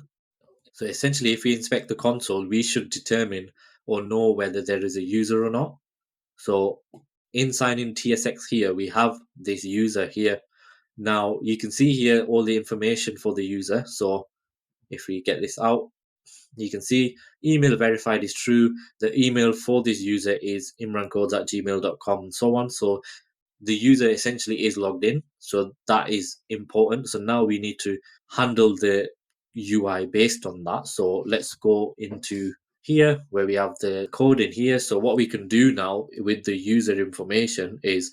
A: So essentially, if we inspect the console, we should determine or know whether there is a user or not. So in sign in TSX here, we have this user here. Now you can see here all the information for the user. So if we get this out, you can see email verified is true. The email for this user is imrancodes@gmail.com and so on. So the user essentially is logged in. So that is important. So now we need to handle the UI based on that. So let's go into here where we have the code in here. So what we can do now with the user information is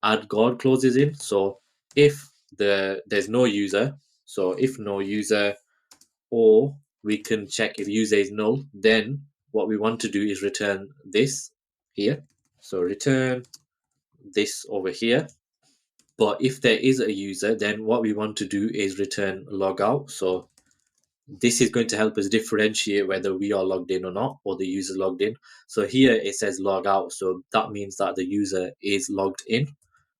A: add guard clauses in. So if there's no user, so if no user, or we can check if user is null, then what we want to do is return this here. So return this over here. But if there is a user, then what we want to do is return logout. So this is going to help us differentiate whether we are logged in or not, or the user logged in. So here it says log out. So that means that the user is logged in.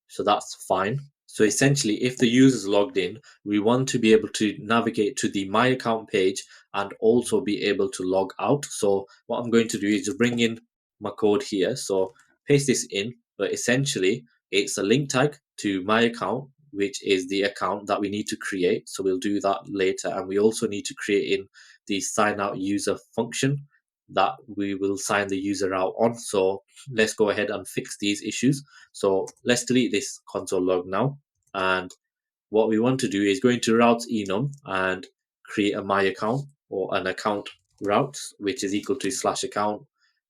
A: So that's fine. So essentially, if the user is logged in, we want to be able to navigate to the My Account page and also be able to log out. So what I'm going to do is just bring in my code here. So paste this in, but essentially it's a link tag to My Account, which is the account that we need to create. So we'll do that later. And we also need to create in the sign out user function that we will sign the user out on. So let's go ahead and fix these issues. So let's delete this console log now. And what we want to do is go into routes enum and create a my account or an account route, which is equal to /account.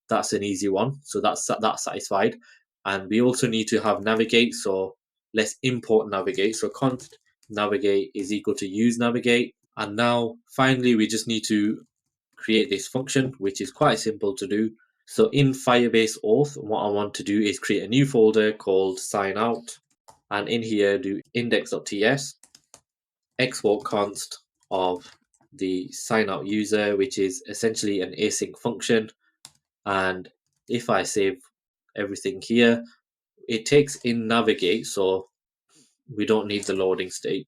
A: That's an easy one. So that's satisfied. And we also need to have navigate. So let's import navigate. So const navigate is equal to use navigate. And now finally, we just need to create this function, which is quite simple to do. So in Firebase Auth, what I want to do is create a new folder called sign out. And in here, do index.ts, export const of the sign out user, which is essentially an async function. And if I save everything here, it takes in navigate. So we don't need the loading state.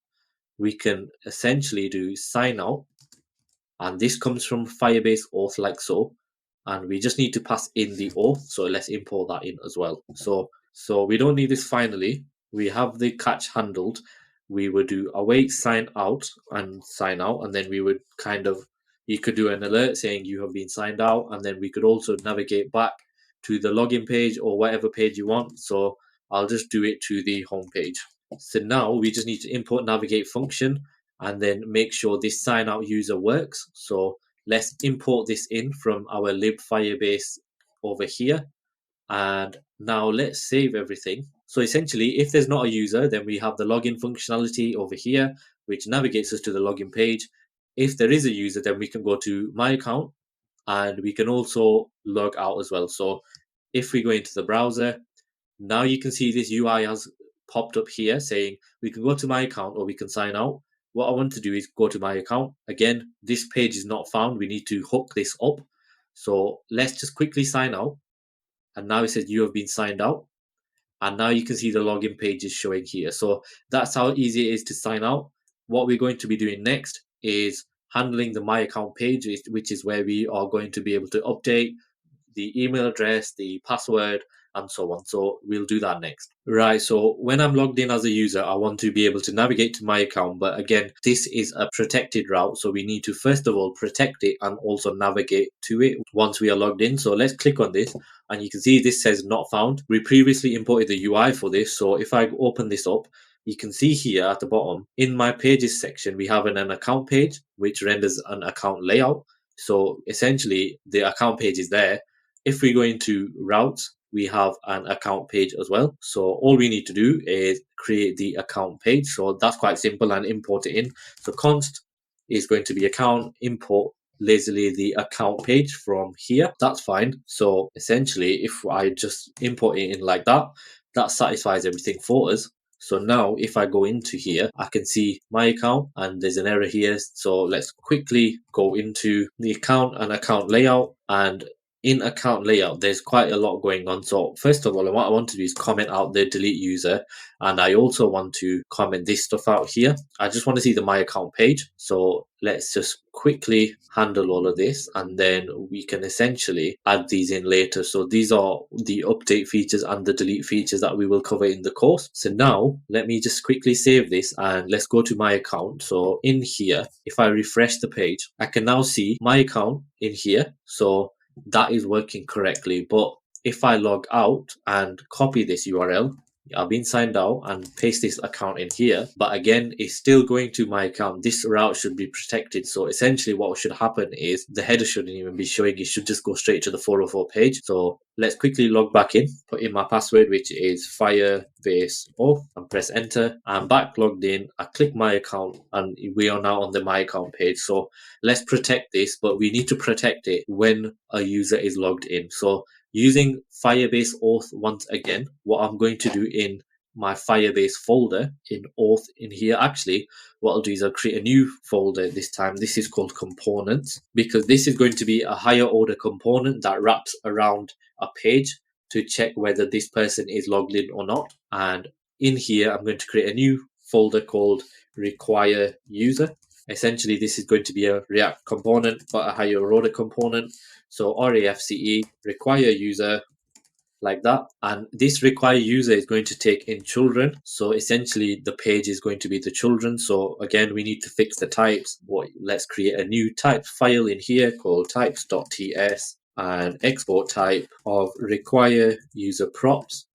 A: We can essentially do sign out. And this comes from Firebase Auth like so. And we just need to pass in the auth. So let's import that in as well. So we don't need this finally. We have the catch handled. We would do await sign out, and then we would you could do an alert saying you have been signed out, and then we could also navigate back to the login page or whatever page you want. So I'll just do it to the home page. So now we just need to import navigate function and then make sure this sign out user works. So let's import this in from our lib Firebase over here. And now let's save everything. So essentially, if there's not a user, then we have the login functionality over here, which navigates us to the login page. If there is a user, then we can go to my account and we can also log out as well. So if we go into the browser, now you can see this UI has popped up here saying we can go to my account or we can sign out. What I want to do is go to my account. Again, this page is not found. We need to hook this up. So let's just quickly sign out. And now it says you have been signed out. And now you can see the login page is showing here. So that's how easy it is to sign out. What we're going to be doing next is handling the My Account page, which is where we are going to be able to update the email address, the password, and so on. So we'll do that next. Right, so when I'm logged in as a user, I want to be able to navigate to my account. But again, this is a protected route. So we need to first of all protect it and also navigate to it once we are logged in. So let's click on this and you can see this says not found. We previously imported the UI for this. So if I open this up, you can see here at the bottom in my pages section, we have an account page, which renders an account layout. So essentially the account page is there. If we go into routes, we have an account page as well. So all we need to do is create the account page. So that's quite simple and import it in. So const is going to be account, import lazily the account page from here. That's fine. So essentially, if I just import it in like that, that satisfies everything for us. So now if I go into here, I can see my account and there's an error here. So let's quickly go into the account and account layout. And in account layout, there's quite a lot going on. So first of all, what I want to do is comment out the delete user. And I also want to comment this stuff out here. I just want to see the my account page. So let's just quickly handle all of this and then we can essentially add these in later. So these are the update features and the delete features that we will cover in the course. So now let me just quickly save this and let's go to my account. So in here, if I refresh the page, I can now see my account in here. So that is working correctly. But if I log out and copy this URL, I've been signed out, and paste this account in here, but again it's still going to my account. This route should be protected. So essentially what should happen is the header shouldn't even be showing. It should just go straight to the 404 page. So let's quickly log back in, put in my password, which is Firebase Auth, and press enter. I'm back logged in. I click my account and we are now on the my account page. So let's protect this, but we need to protect it when a user is logged in. So using Firebase Auth once again, what I'm going to do in my Firebase folder in Auth in here, actually, what I'll do is I'll create a new folder this time. This is called components, because this is going to be a higher order component that wraps around a page to check whether this person is logged in or not. And in here, I'm going to create a new folder called require user. Essentially, this is going to be a React component, but a higher order component. So RAFCE, require user, like that. And this require user is going to take in children. So essentially, the page is going to be the children. So again, we need to fix the types. Let's create a new type file in here called types.ts and export type of require user props.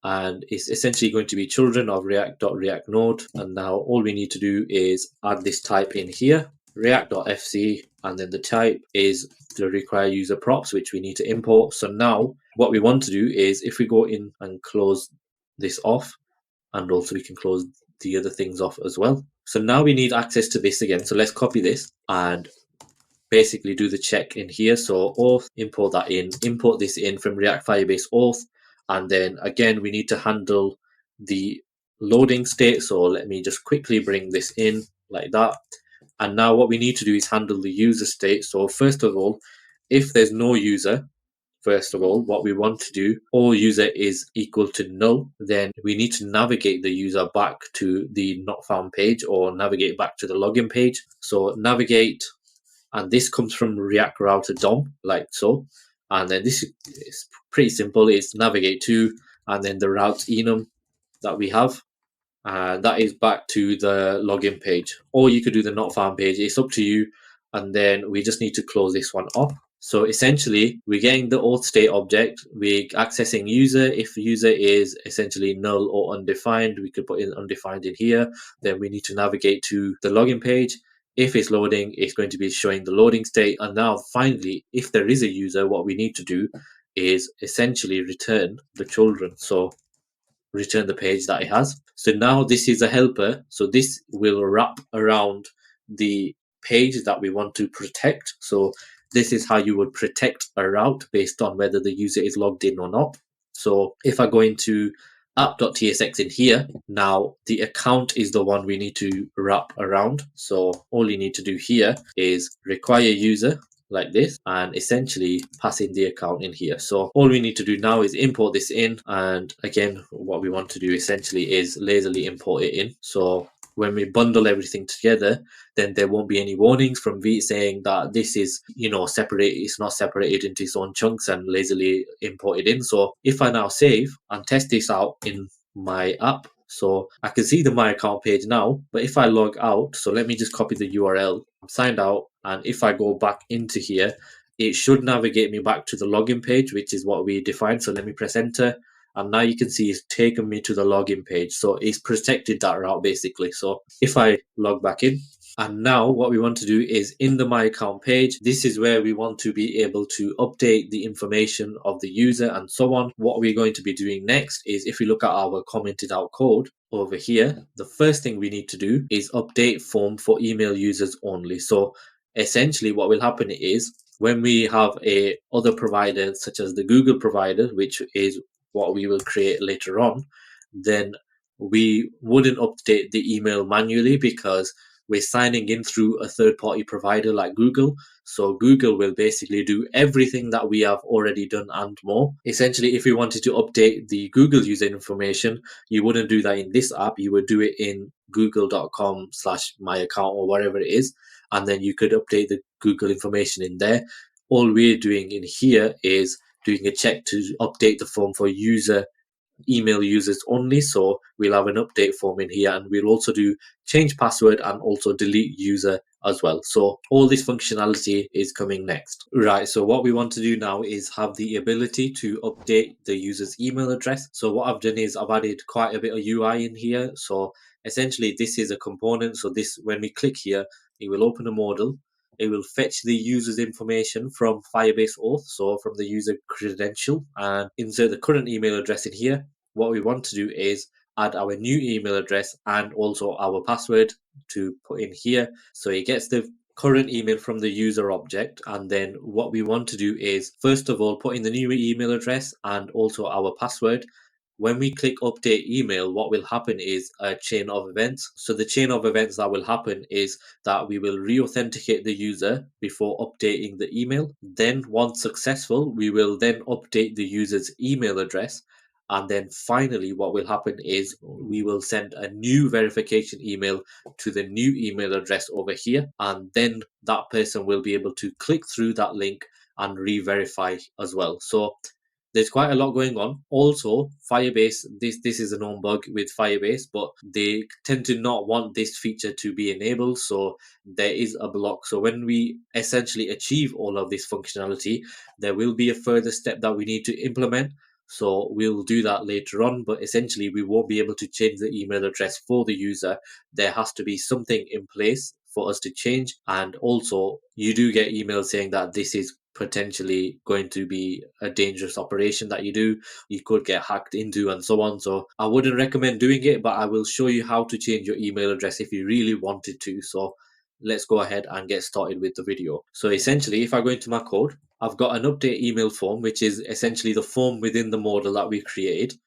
A: And it's essentially going to be children of react.react node. And now all we need to do is add this type in here, react.fc, and then the type is the require user props, which we need to import. So now what we want to do is if we go in and close this off, and also we can close the other things off as well. So now we need access to this again. So let's copy this and basically do the check in here. So auth, import that in, import this in from React Firebase Auth. And then again, we need to handle the loading state. So let me just quickly bring this in like that. And now what we need to do is handle the user state. So first of all, if there's no user, first of all, what we want to do, all user is equal to null, then we need to navigate the user back to the not found page or navigate back to the login page. So navigate, and this comes from React Router DOM, like so. And then this is pretty simple. It's navigate to, and then the route enum that we have. And that is back to the login page. Or you could do the not found page. It's up to you. And then we just need to close this one off. So essentially, we're getting the auth state object. We're accessing user. If user is essentially null or undefined, we could put in undefined in here. Then we need to navigate to the login page. If it's loading, it's going to be showing the loading state. And now finally, if there is a user, what we need to do is essentially return the children. So return the page that it has. So now this is a helper. So this will wrap around the page that we want to protect. So this is how you would protect a route based on whether the user is logged in or not. So if I go into app.tsx in here, now the account is the one we need to wrap around. So all you need to do here is require user, like this, and essentially pass in the account in here. So all we need to do now is import this in, and again what we want to do essentially is lazily import it in. So when we bundle everything together, then there won't be any warnings from V saying that this is, separate, it's not separated into its own chunks and lazily imported in. So if I now save and test this out in my app, so I can see the my account page now, but if I log out, so let me just copy the URL, I'm signed out, and if I go back into here, it should navigate me back to the login page, which is what we defined. So let me press enter, and now you can see it's taken me to the login page. So it's protected that route basically. So if I log back in, and now what we want to do is in the My Account page, this is where we want to be able to update the information of the user and so on. What we're going to be doing next is, if we look at our commented out code over here, the first thing we need to do is update form for email users only. So essentially what will happen is, when we have a other provider such as the Google provider, which is what we will create later on, then we wouldn't update the email manually because we're signing in through a third party provider like Google. So Google will basically do everything that we have already done and more. Essentially, if we wanted to update the Google user information, you wouldn't do that in this app. You would do it in google.com/my account or whatever it is. And then you could update the Google information in there. All we're doing in here is doing a check to update the form for email users only. So we'll have an update form in here, and we'll also do change password and also delete user as well. So all this functionality is coming next. Right, so what we want to do now is have the ability to update the user's email address. So what I've done is I've added quite a bit of UI in here. So essentially this is a component. So this, when we click here, it will open a modal. It will fetch the user's information from Firebase Auth, so from the user credential, and insert the current email address in here. What we want to do is add our new email address and also our password to put in here. So it gets the current email from the user object, and then what we want to do is, first of all, put in the new email address and also our password. When we click update email, what will happen is a chain of events. So the chain of events that will happen is that we will re-authenticate the user before updating the email. Then once successful, we will then update the user's email address. And then finally, what will happen is we will send a new verification email to the new email address over here. And then that person will be able to click through that link and re-verify as well. So there's quite a lot going on. Also, Firebase, this is a known bug with Firebase, but they tend to not want this feature to be enabled, so there is a block. So when we essentially achieve all of this functionality, there will be a further step that we need to implement. So we'll do that later on, but essentially we won't be able to change the email address for the user. There has to be something in place for us to change. And also, you do get emails saying that this is potentially going to be a dangerous operation that you could get hacked into and so on. So I wouldn't recommend doing it, but I will show you how to change your email address if you really wanted to. So let's go ahead and get started with the video. So essentially, if I go into my code, I've got an update email form, which is essentially the form within the model that we created.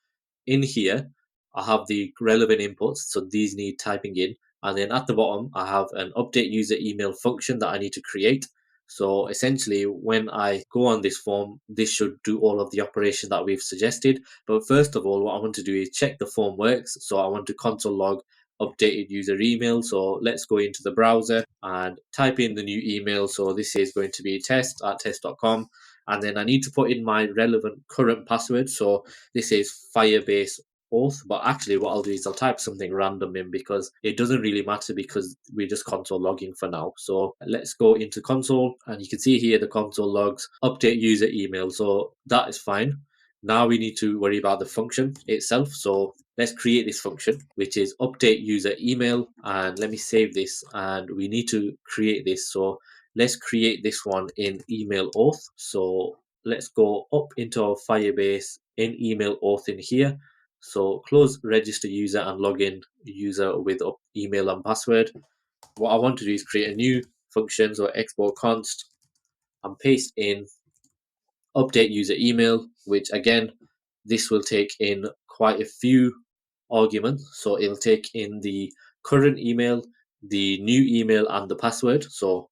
A: In here, I have the relevant inputs, so these need typing in. And then at the bottom, I have an update user email function that I need to create. So essentially, when I go on this form, this should do all of the operation that we've suggested. But first of all, what I want to do is check the form works. So I want to console log updated user email. So let's go into the browser and type in the new email. So this is going to be test@test.com. And then I need to put in my relevant current password. So this is Firebase Auth, but actually what I'll do is I'll type something random in because it doesn't really matter because we're just console logging for now. So let's go into console, and you can see here the console logs update user email. So that is fine. Now we need to worry about the function itself. So let's create this function, which is update user email. And let me save this, and we need to create this. So let's create this one in email auth. So let's go up into our Firebase in email auth in here. So close register user and login user with email and password. What I want to do is create a new function, so export const, and paste in update user email, which again, this will take in quite a few arguments. So it'll take in the current email, the new email, and the password. So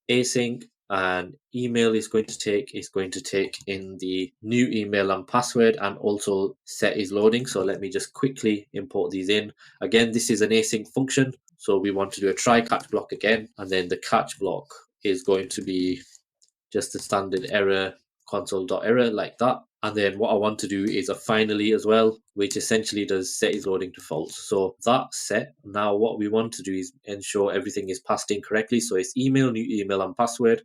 A: async and email is going to take in the new email and password, and also set is loading. So let me just quickly import these in. Again, this is an async function, so we want to do a try catch block again, and then the catch block is going to be just the standard error, console.error, like that. And then what I want to do is a finally as well, which essentially does set is loading to false. So that's set. Now what we want to do is ensure everything is passed in correctly. So it's email, new email and password.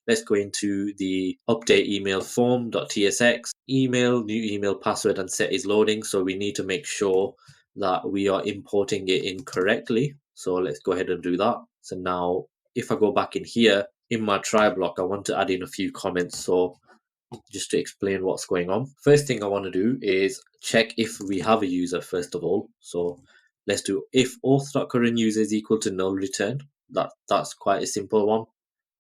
A: Let's go into the update email form.tsx, email, new email, password, and set is loading. So we need to make sure that we are importing it in correctly. So let's go ahead and do that. So now if I go back in here, in my try block, I want to add in a few comments. So just to explain what's going on. First thing I want to do is check if we have a user first of all. So let's do if auth.current user is equal to null return. That's quite a simple one.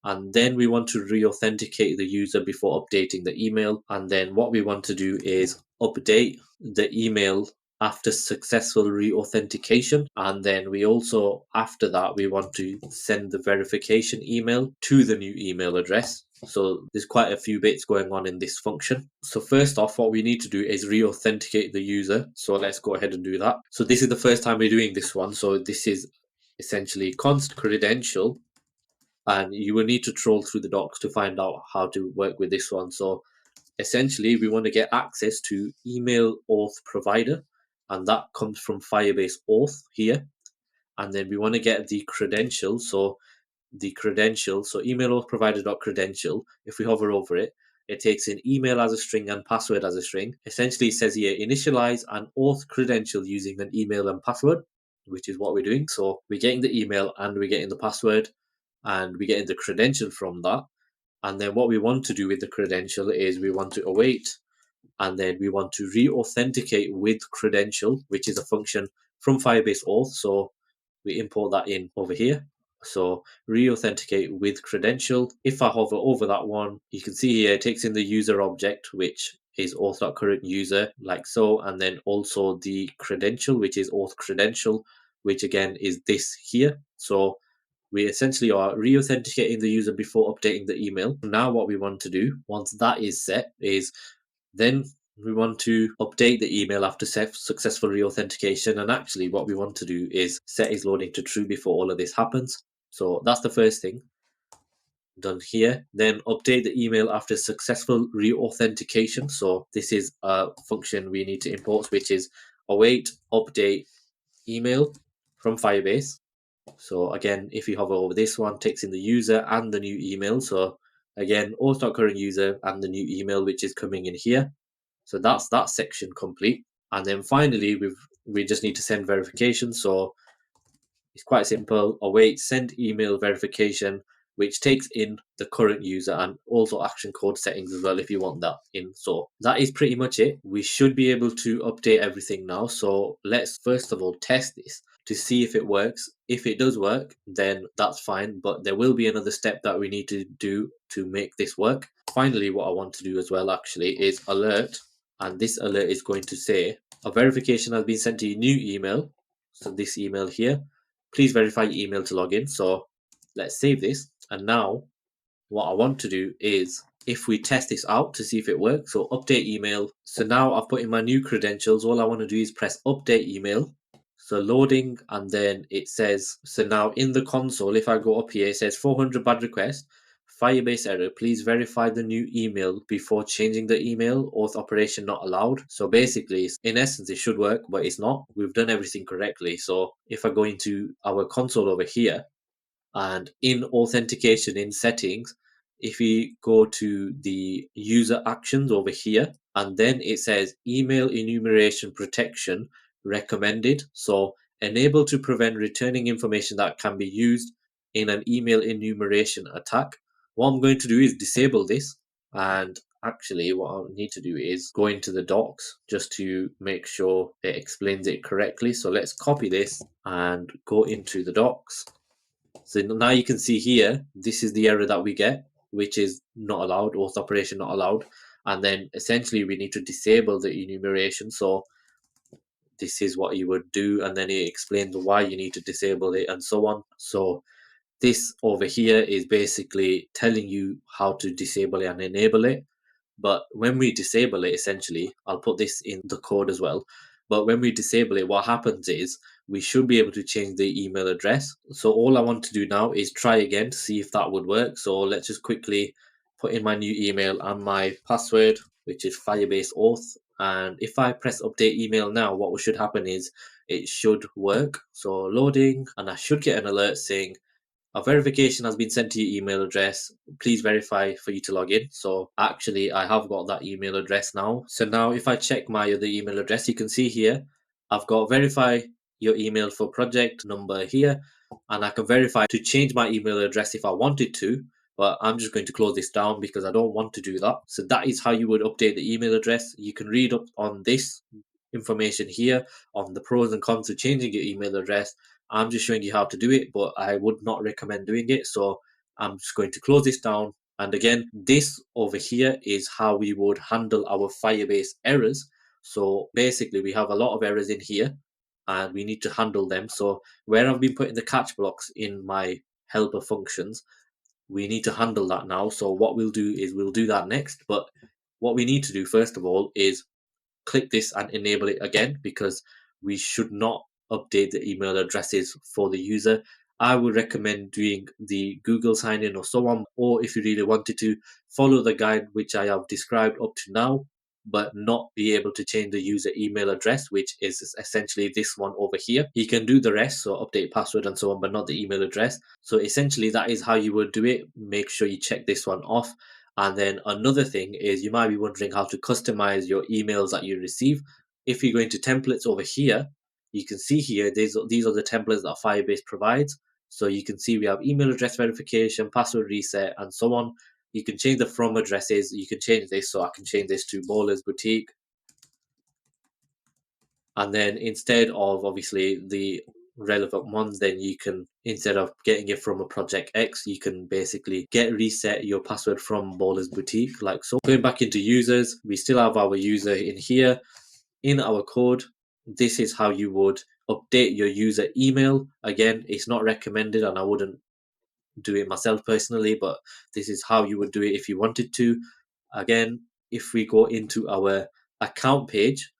A: And then we want to re-authenticate the user before updating the email. And then what we want to do is update the email after successful re-authentication. And then we also, after that, we want to send the verification email to the new email address. So there's quite a few bits going on in this function. So first off, what we need to do is re-authenticate the user. So let's go ahead and do that. So this is the first time we're doing this one. So this is essentially const credential, and you will need to troll through the docs to find out how to work with this one. So essentially we want to get access to email auth provider, and that comes from Firebase Auth here. And then we want to get the credential. So the credential, so email auth provider.credential, if we hover over it, it takes in email as a string and password as a string. Essentially it says here initialize an auth credential using an email and password, which is what we're doing. So we're getting the email and we're getting the password, and we're getting the credential from that. And then what we want to do with the credential is we want to await, and then we want to re-authenticate with credential, which is a function from Firebase Auth. So we import that in over here. So re-authenticate with credential. If I hover over that one, you can see here it takes in the user object, which is auth.current user, like so, and then also the credential, which is auth credential, which again is this here. So we essentially are re-authenticating the user before updating the email. Now what we want to do, once that is set, is then we want to update the email after successful re-authentication. And actually what we want to do is set is loading to true before all of this happens. So that's the first thing done here. Then update the email after successful re-authentication. So this is a function we need to import, which is await update email from Firebase. So again, if you hover over this one, takes in the user and the new email. So again, auth.current user and the new email, which is coming in here. So that's that section complete. And then finally, we just need to send verification. So it's quite simple. Await send email verification, which takes in the current user and also action code settings as well if you want that in. So that is pretty much it. We should be able to update everything now. So let's first of all test this to see if it works. If it does work, then that's fine. But there will be another step that we need to do to make this work. Finally, what I want to do as well actually is alert. And this alert is going to say a verification has been sent to your new email. So this email here. Please verify your email to log in. So let's save this. And now what I want to do is if we test this out to see if it works, so update email. So now I've put in my new credentials. All I want to do is press update email. So loading, and then it says, so now in the console, if I go up here, it says 400 bad request, Firebase error, please verify the new email before changing the email, auth operation not allowed. So basically, in essence, it should work, but it's not. We've done everything correctly. So if I go into our console over here, and in authentication in settings, if we go to the user actions over here, and then it says email enumeration protection recommended. So enable to prevent returning information that can be used in an email enumeration attack. What I'm going to do is disable this, and actually what I need to do is go into the docs just to make sure it explains it correctly. So let's copy this and go into the docs. So now you can see here, this is the error that we get, which is not allowed, auth operation not allowed. And then essentially we need to disable the enumeration. So this is what you would do, and then it explains why you need to disable it and so on. So This over here is basically telling you how to disable it and enable it. But when we disable it, essentially, I'll put this in the code as well. But when we disable it, what happens is we should be able to change the email address. So all I want to do now is try again to see if that would work. So let's just quickly put in my new email and my password, which is Firebase Auth. And if I press update email now, what should happen is it should work. So loading, and I should get an alert saying a verification has been sent to your email address. Please verify for you to log in. So actually, I have got that email address now. So now if I check my other email address, you can see here, I've got verify your email for project number here. And I can verify to change my email address if I wanted to. But I'm just going to close this down because I don't want to do that. So that is how you would update the email address. You can read up on this information here on the pros and cons of changing your email address. I'm just showing you how to do it, but I would not recommend doing it. So I'm just going to close this down. And again, this over here is how we would handle our Firebase errors. So basically, we have a lot of errors in here and we need to handle them. So where I've been putting the catch blocks in my helper functions, we need to handle that now. So what we'll do is we'll do that next. But what we need to do first of all is click this and enable it again, because we should not update the email addresses for the user. I would recommend doing the Google sign in or so on, or if you really wanted to, follow the guide which I have described up to now, but not be able to change the user email address, which is essentially this one over here. You can do the rest, so update password and so on, but not the email address. So essentially that is how you would do it. Make sure you check this one off. And then another thing is you might be wondering how to customize your emails that you receive. If you go into templates over here, you can see here these are the templates that Firebase provides. So you can see we have email address verification, password reset, and so on. You can change the from addresses. You can change this, so I can change this to Bowler's Boutique. And then instead of obviously the relevant ones, then you can, instead of getting it from a project X, you can basically get reset your password from Bowler's Boutique, like so. Going back into users, we still have our user in here. In our code, this is how you would update your user email. Again, it's not recommended and I wouldn't do it myself personally, but this is how you would do it if you wanted to. Again, if we go into our account page,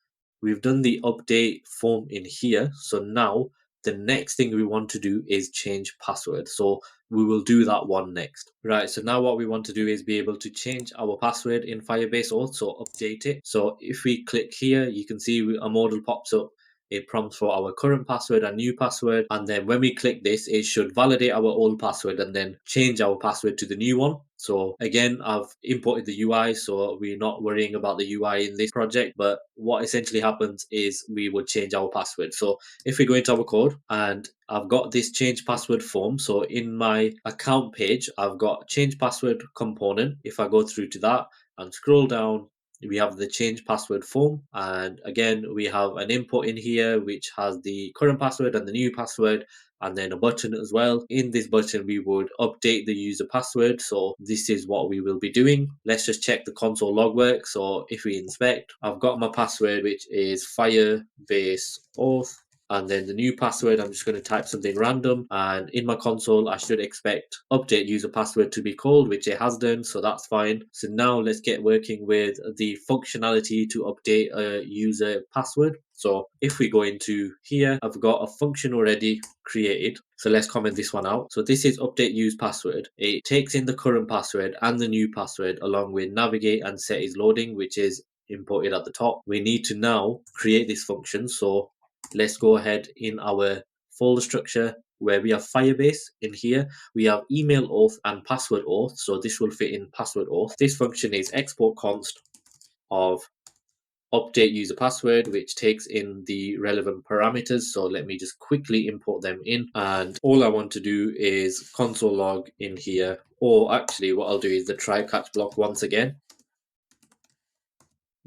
A: we've done the update form in here. So now the next thing we want to do is change password. So we will do that one next. Right, so now what we want to do is be able to change our password in Firebase Auth, so update it. So if we click here, you can see a modal pops up. It prompts for our current password and new password. And then when we click this, it should validate our old password and then change our password to the new one. So again, I've imported the UI, so we're not worrying about the UI in this project. But what essentially happens is we would change our password. So if we go into our code and I've got this change password form. So in my account page, I've got change password component. If I go through to that and scroll down, we have the change password form, and again we have an input in here which has the current password and the new password, and then a button as well. In this button we would update the user password, so this is what we will be doing. Let's just check the console logwork. So if we inspect, I've got my password, which is Firebase Auth, and then the new password, I'm just going to type something random, and in my console I should expect update user password to be called, which it has done, so that's fine. So now let's get working with the functionality to update a user password. So if we go into here, I've got a function already created, so let's comment this one out. So this is update use password. It takes in the current password and the new password along with navigate and set is loading, which is imported at the top. We need to now create this function, so let's go ahead in our folder structure where we have Firebase. In here we have email auth and password auth, so this will fit in password auth. This function is export const of update user password, which takes in the relevant parameters. So let me just quickly import them in, and all I want to do is console log in here, or actually what I'll do is the try catch block once again,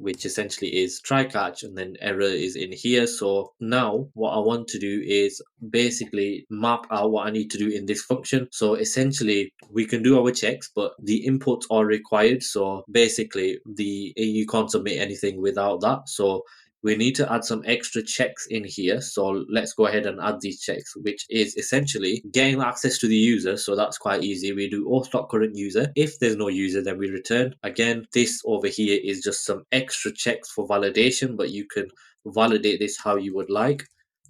A: which essentially is try catch and then error is in here. So now what I want to do is basically map out what I need to do in this function. So essentially we can do our checks, but the inputs are required. So basically you can't submit anything without that. So we need to add some extra checks in here. So let's go ahead and add these checks, which is essentially getting access to the user. So that's quite easy. We do auth.current user. If there's no user, then we return. Again, this over here is just some extra checks for validation, but you can validate this how you would like.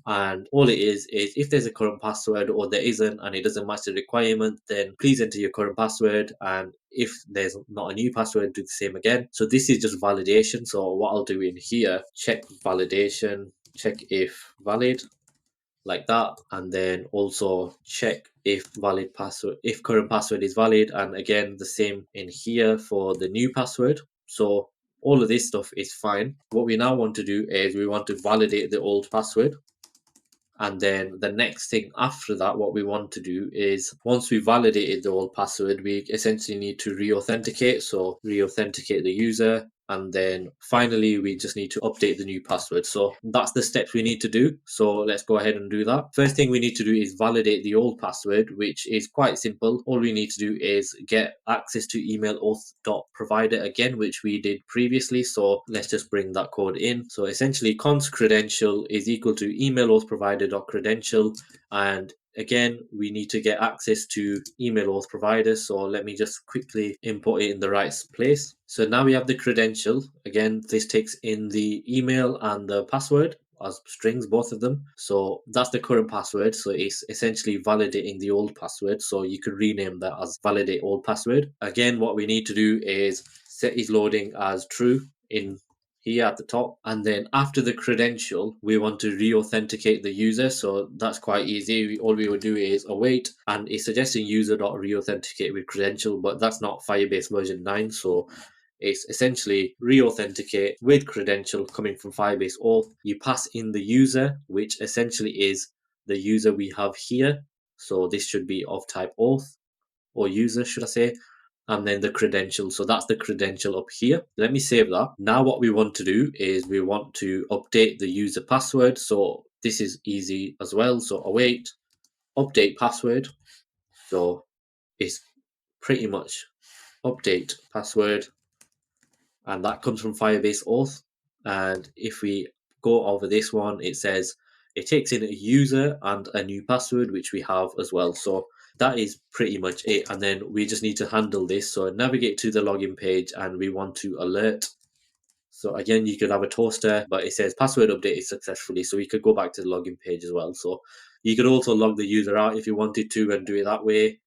A: And all it is if there's a current password or there isn't and it doesn't match the requirement, then please enter your current password. And if there's not a new password, do the same again. So this is just validation. So what I'll do in here, check validation, check if valid, like that, and then also check if valid password, if current password is valid, and again the same in here for the new password. So all of this stuff is fine. What we now want to do is we want to validate the old password. And then the next thing after that, what we want to do is once we validated the old password, we essentially need to re-authenticate. So re-authenticate the user. And then finally, we just need to update the new password. So that's the steps we need to do. So let's go ahead and do that. First thing we need to do is validate the old password, which is quite simple. All we need to do is get access to email auth.provider again, which we did previously. So let's just bring that code in. So essentially const credential is equal to email auth provider.credential. And again, we need to get access to email auth provider. So let me just quickly import it in the right place. So now we have the credential. Again, this takes in the email and the password as strings, both of them. So that's the current password. So it's essentially validating the old password. So you could rename that as validate old password. Again, what we need to do is set is loading as true in here at the top, and then after the credential we want to re-authenticate the user. So that's quite easy. All we would do is await, and it's suggesting user.re-authenticate with credential, but that's not Firebase version 9. So it's essentially re-authenticate with credential coming from Firebase Auth. You pass in the user, which essentially is the user we have here. So this should be of type auth, or user should I say, and then the credential. So that's the credential up here. Let me save that. Now what we want to do is we want to update the user password. So this is easy as well. So await, update password. So it's pretty much update password, and that comes from Firebase Auth. And if we go over this one, it says it takes in a user and a new password, which we have as well. So that is pretty much it. And then we just need to handle this. So navigate to the login page and we want to alert. So again, you could have a toaster, but it says password updated successfully. So we could go back to the login page as well. So you could also log the user out if you wanted to and do it that way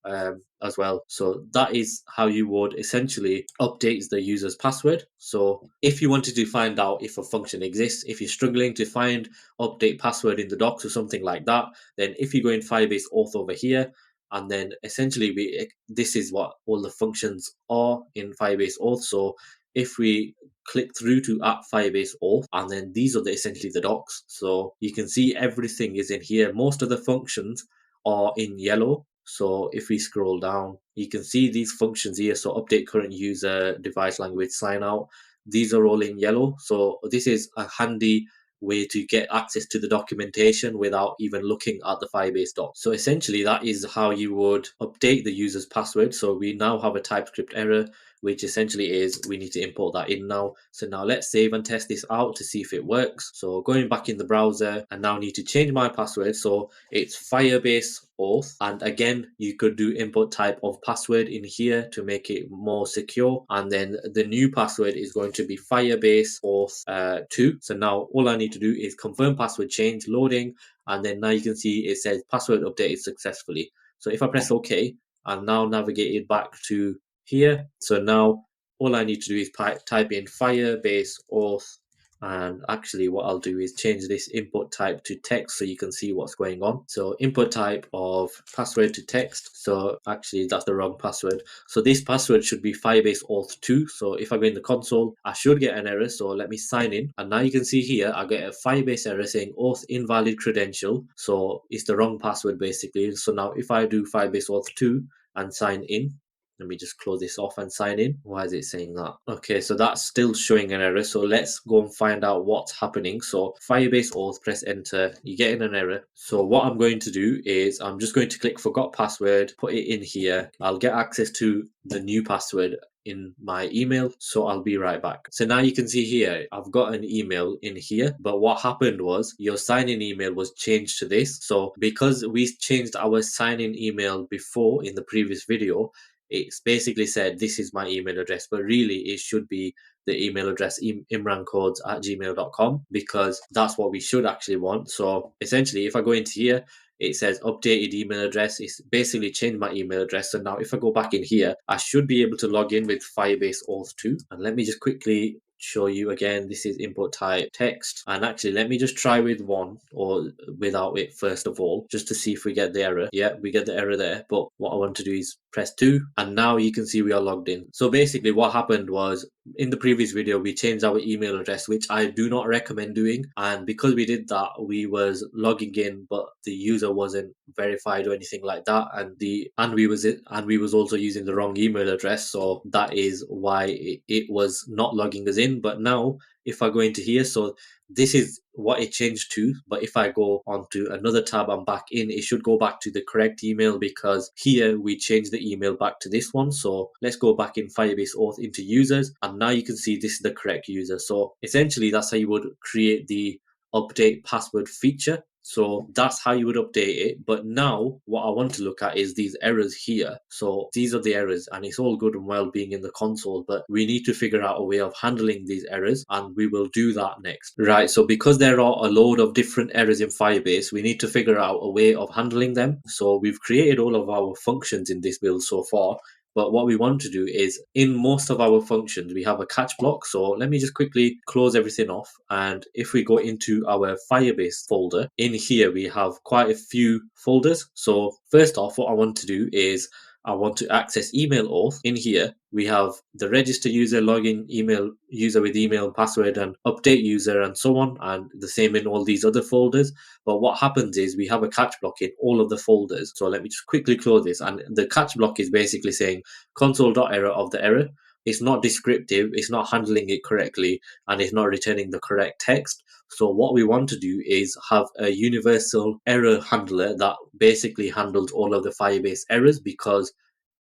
A: as well. So that is how you would essentially update the user's password. So if you wanted to find out if a function exists, if you're struggling to find update password in the docs or something like that, then if you go in Firebase Auth over here, and then essentially this is what all the functions are in Firebase Auth. So if we click through to Firebase Auth, and then these are essentially the docs. So you can see everything is in here. Most of the functions are in yellow. So if we scroll down, you can see these functions here. So update current user, device language, sign out. These are all in yellow. So this is a handy way to get access to the documentation without even looking at the Firebase doc. So essentially that is how you would update the user's password. So we now have a TypeScript error, which essentially is we need to import that in now. So now let's save and test this out to see if it works. So going back in the browser, and now need to change my password. So it's Firebase Auth. And again, you could do input type of password in here to make it more secure. And then the new password is going to be Firebase Auth 2. So now all I need to do is confirm password change, loading, and then now you can see it says password updated successfully. So if I press OK, I'm now navigated back to here. So now all I need to do is type in Firebase Auth, and actually what I'll do is change this input type to text so you can see what's going on. So input type of password to text. So actually that's the wrong password. So this password should be Firebase Auth 2. So if I go in the console, I should get an error. So let me sign in, and now you can see here I get a Firebase error saying auth invalid credential. So it's the wrong password basically. So now if I do Firebase Auth 2 and sign in, let me just close this off and sign in. Why is it saying that? Okay, so that's still showing an error. So let's go and find out what's happening. So Firebase Auth, press enter, you get in an error. So what I'm going to do is I'm just going to click forgot password, put it in here. I'll get access to the new password. in my email, so I'll be right back. So now you can see here, I've got an email in here, but what happened was your sign-in email was changed to this. So because we changed our sign-in email before in the previous video, it's basically said this is my email address, but really it should be the email address imrancodes@gmail.com, because that's what we should actually want. So essentially, if I go into here, it says updated email address. It's basically changed my email address. So now if I go back in here, I should be able to log in with Firebase Auth 2. And let me just quickly show you again. This is input type text, and actually let me just try with one or without it first of all, just to see if we get the error. Yeah, we get the error there, but what I want to do is press 2, and now you can see we are logged in. So basically what happened was, in the previous video we changed our email address, which I do not recommend doing, and because we did that, we was logging in but the user wasn't verified or anything like that, and we was also using the wrong email address, so that is why it was not logging us in. But now if I go into here, so this is what it changed to, but if I go onto another tab and back in, it should go back to the correct email, because here we changed the email back to this one. So let's go back in Firebase Auth into users, and now you can see this is the correct user. So essentially that's how you would create the update password feature. So that's how you would update it. But now what I want to look at is these errors here. So these are the errors, and it's all good and well being in the console, but we need to figure out a way of handling these errors, and we will do that next. Right, so because there are a load of different errors in Firebase, we need to figure out a way of handling them. So we've created all of our functions in this build so far, but what we want to do is, in most of our functions, we have a catch block. So let me just quickly close everything off. And if we go into our Firebase folder, in here, we have quite a few folders. So first off, what I want to do is I want to access email auth. In here, we have the register user, login email user with email and password, and update user, and so on, and the same in all these other folders. But what happens is we have a catch block in all of the folders. So let me just quickly close this, and the catch block is basically saying console.error of the error. It's not descriptive, it's not handling it correctly, and it's not returning the correct text. So what we want to do is have a universal error handler that basically handles all of the Firebase errors, because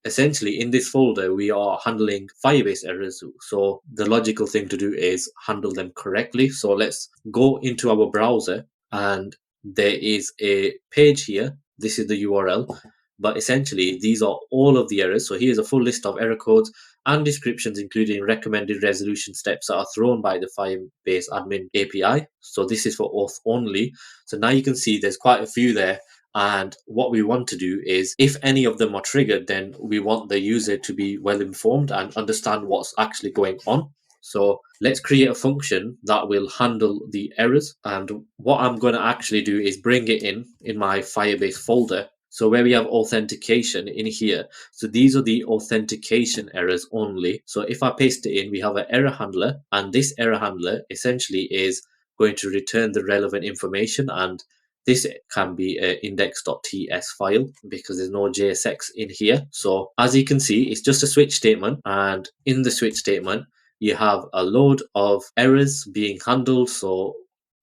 A: essentially in this folder we are handling Firebase errors. So the logical thing to do is handle them correctly. So let's go into our browser, and there is a page here. This is the URL, but essentially these are all of the errors. So here's a full list of error codes and descriptions, including recommended resolution steps that are thrown by the Firebase admin API. So this is for auth only. So now you can see there's quite a few there. And what we want to do is, if any of them are triggered, then we want the user to be well informed and understand what's actually going on. So let's create a function that will handle the errors. And what I'm going to actually do is bring it in my Firebase folder. So where we have authentication in here, so these are the authentication errors only. So if I paste it in, we have an error handler, and this error handler essentially is going to return the relevant information, and this can be an index.ts file because there's no JSX in here. So as you can see, it's just a switch statement, and in the switch statement, you have a load of errors being handled. So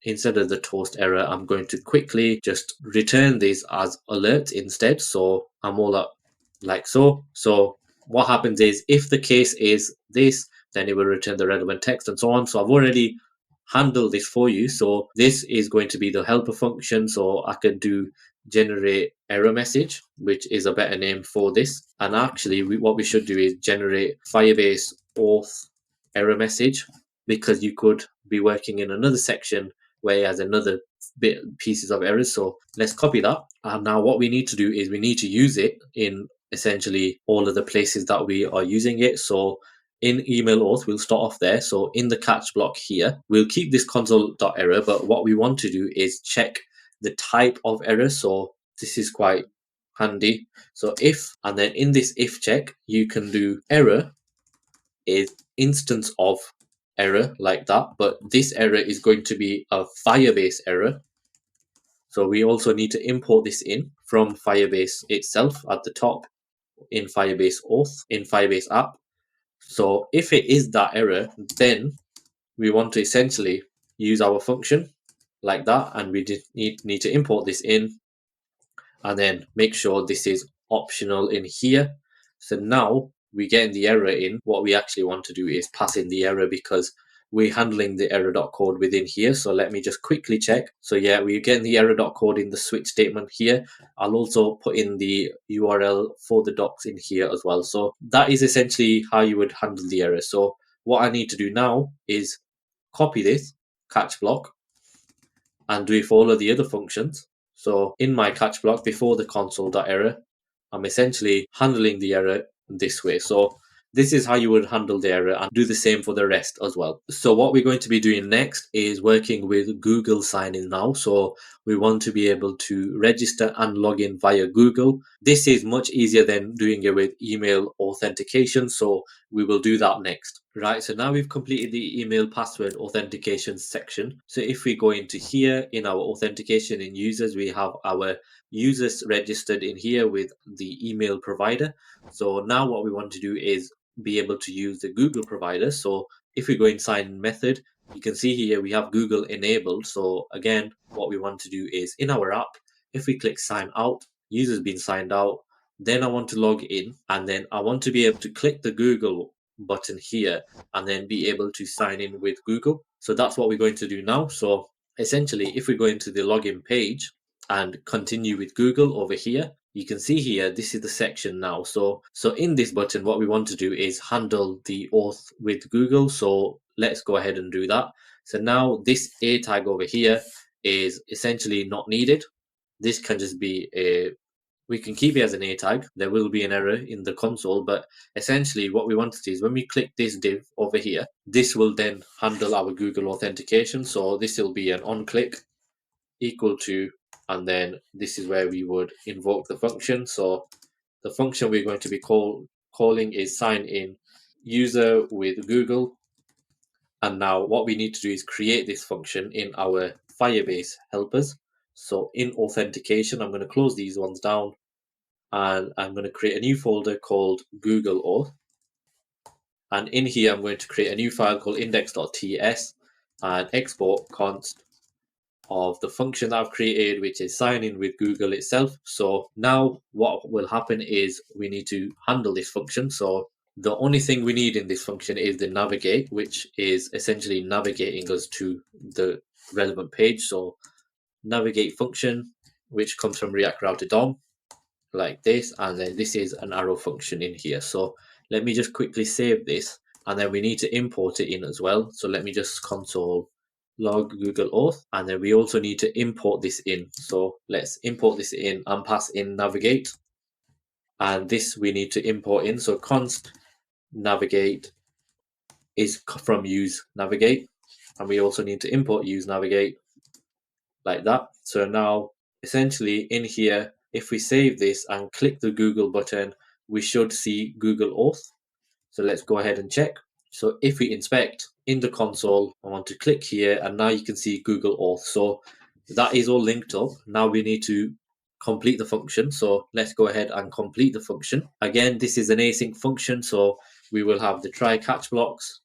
A: instead of the toast error, I'm going to quickly just return these as alerts instead. So I'm all up like so. So what happens is, if the case is this, then it will return the relevant text and so on. So I've already handled this for you. So this is going to be the helper function. So I could do generate error message, which is a better name for this. And actually what we should do is generate Firebase auth error message, because you could be working in another section where it has another bit pieces of errors. So let's copy that. And now what we need to do is we need to use it in essentially all of the places that we are using it. So in email auth, we'll start off there. So in the catch block here, we'll keep this console.error, but what we want to do is check the type of error. So this is quite handy. So if, and then in this if check, you can do error is instance of error like that, but this error is going to be a Firebase error. So we also need to import this in from Firebase itself at the top in Firebase Auth, in Firebase app. So if it is that error, then we want to essentially use our function like that, and we need to import this in, and then make sure this is optional in here. So now we get the error in, what we actually want to do is pass in the error because we're handling the error.code within here. So let me just quickly check. So yeah, we're getting the error.code in the switch statement here. I'll also put in the URL for the docs in here as well. So that is essentially how you would handle the error. So what I need to do now is copy this catch block and do it for all of the other functions. So in my catch block before the console.error, I'm essentially handling the error this way. So this is how you would handle the error and do the same for the rest as well. So what we're going to be doing next is working with Google sign in now. So we want to be able to register and log in via Google. This is much easier than doing it with email authentication. So we will do that next. Right, so now we've completed the email password authentication section. So if we go into here in our authentication in users, we have our users registered in here with the email provider. So now what we want to do is be able to use the Google provider. So if we go in sign method, you can see here we have Google enabled. So again, what we want to do is in our app, if we click sign out, user's been signed out, then I want to log in, and then I want to be able to click the Google button here and then be able to sign in with Google. So that's what we're going to do now. So essentially, if we go into the login page and continue with Google over here, you can see here, this is the section now. So in this button, what we want to do is handle the auth with Google. So let's go ahead and do that. So now this A tag over here is essentially not needed. This can just be we can keep it as an A tag. There will be an error in the console, but essentially what we want to do is when we click this div over here, this will then handle our Google authentication. So this will be an on click equal to, and then this is where we would invoke the function. So the function we're going to be calling is sign in user with Google. And now what we need to do is create this function in our Firebase helpers. So in authentication, I'm going to close these ones down and I'm going to create a new folder called Google Auth. And in here, I'm going to create a new file called index.ts and export const of the function that I've created, which is sign in with Google itself. So now what will happen is we need to handle this function. So the only thing we need in this function is the navigate, which is essentially navigating us to the relevant page. So navigate function, which comes from React Router DOM, like this, and then this is an arrow function in here. So let me just quickly save this, and then we need to import it in as well. So let me just console log Google Auth, and then we also need to import this in. So let's import this in and pass in navigate, and this we need to import in. So const navigate is from use navigate, and we also need to import use navigate like that. So now essentially in here, if we save this and click the Google button, we should see Google Auth. So let's go ahead and check. So if we inspect in the console, I want to click here, and now you can see Google Auth. So that is all linked up. Now we need to complete the function. So let's go ahead and complete the function. Again, this is an async function. So we will have the try catch blocks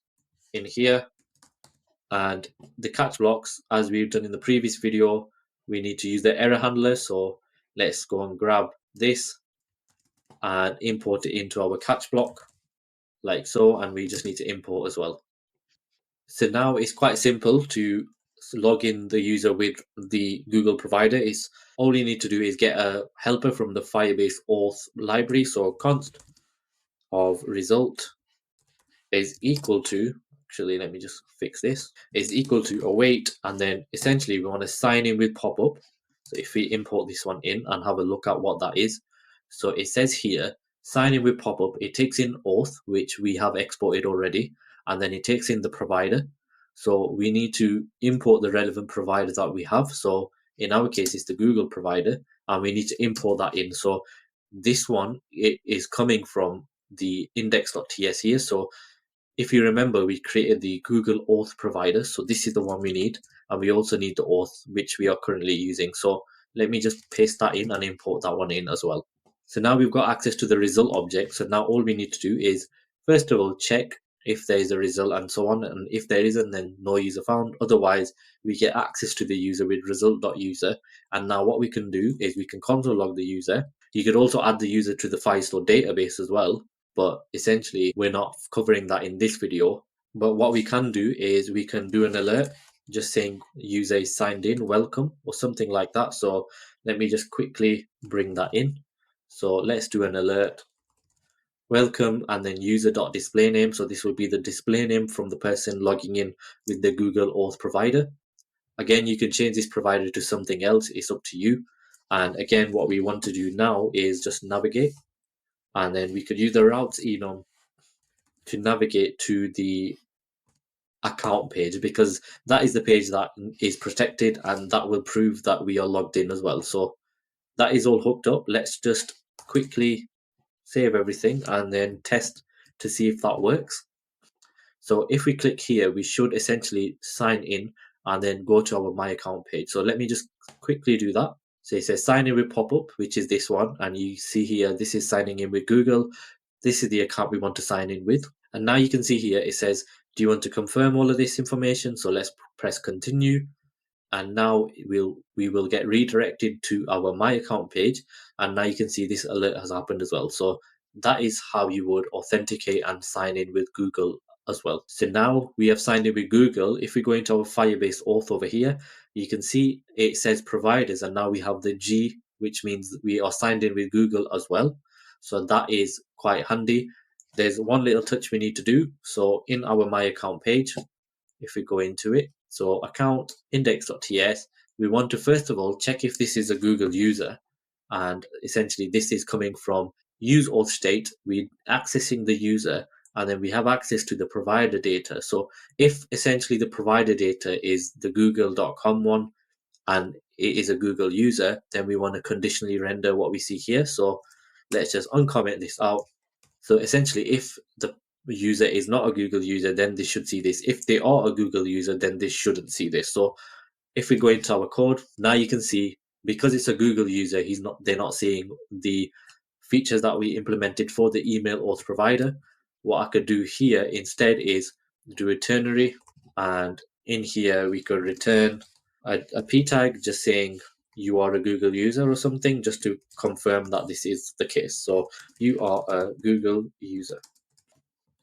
A: in here. And the catch blocks, as we've done in the previous video, we need to use the error handler. So let's go and grab this and import it into our catch block like so, and we just need to import as well. So now it's quite simple to log in the user with the Google provider. Is all you need to do is get a helper from the Firebase Auth library. So const of result is equal to, actually let me just fix this, is equal to await, and then essentially we want to sign in with pop-up. So if we import this one in and have a look at what that is, so it says here sign in with pop-up, it takes in auth, which we have exported already, and then it takes in the provider. So we need to import the relevant provider that we have. So in our case it's the Google provider, and we need to import that in. So this one, it is coming from the index.ts here. So if you remember, we created the Google Auth provider. So this is the one we need. And we also need the auth, which we are currently using. So let me just paste that in and import that one in as well. So now we've got access to the result object. So now all we need to do is, first of all, check if there is a result and so on. And if there isn't, then no user found. Otherwise, we get access to the user with result.user. And now what we can do is we can console log the user. You could also add the user to the Firestore database as well. but essentially we're not covering that in this video. But what we can do is we can do an alert just saying user is signed in, welcome, or something like that. So let me just quickly bring that in. So let's do an alert, welcome, and then user.display name. So this will be the display name from the person logging in with the Google Auth provider. Again, you can change this provider to something else, it's up to you. And again, what we want to do now is just navigate, and then we could use the routes enum to navigate to the account page, because that is the page that is protected and that will prove that we are logged in as well. So that is all hooked up. Let's just quickly save everything and then test to see if that works. So if we click here, we should essentially sign in and then go to our My Account page. So let me just quickly do that. So it says sign in with pop-up, which is this one. And you see here, this is signing in with Google. This is the account we want to sign in with. And now you can see here, it says, do you want to confirm all of this information? So let's press continue. And now we will get redirected to our My Account page. And now you can see this alert has happened as well. So that is how you would authenticate and sign in with Google as well. So now we have signed in with Google. If we go into our Firebase Auth over here, you can see it says providers, and now we have the G, which means we are signed in with Google as well. So that is quite handy. There's one little touch we need to do. So in our My Account page, if we go into it, so account index.ts, we want to first of all check if this is a Google user, and essentially this is coming from use auth state. We're accessing the user, and then we have access to the provider data. So if essentially the provider data is the google.com one and it is a Google user, then we want to conditionally render what we see here. So let's just uncomment this out. So essentially, if the user is not a Google user, then they should see this. If they are a Google user, then they shouldn't see this. So if we go into our code, now you can see, because it's a Google user, they're not seeing the features that we implemented for the email auth provider. What I could do here instead is do a ternary, and in here we could return a p tag just saying you are a Google user or something, just to confirm that this is the case. So you are a Google user.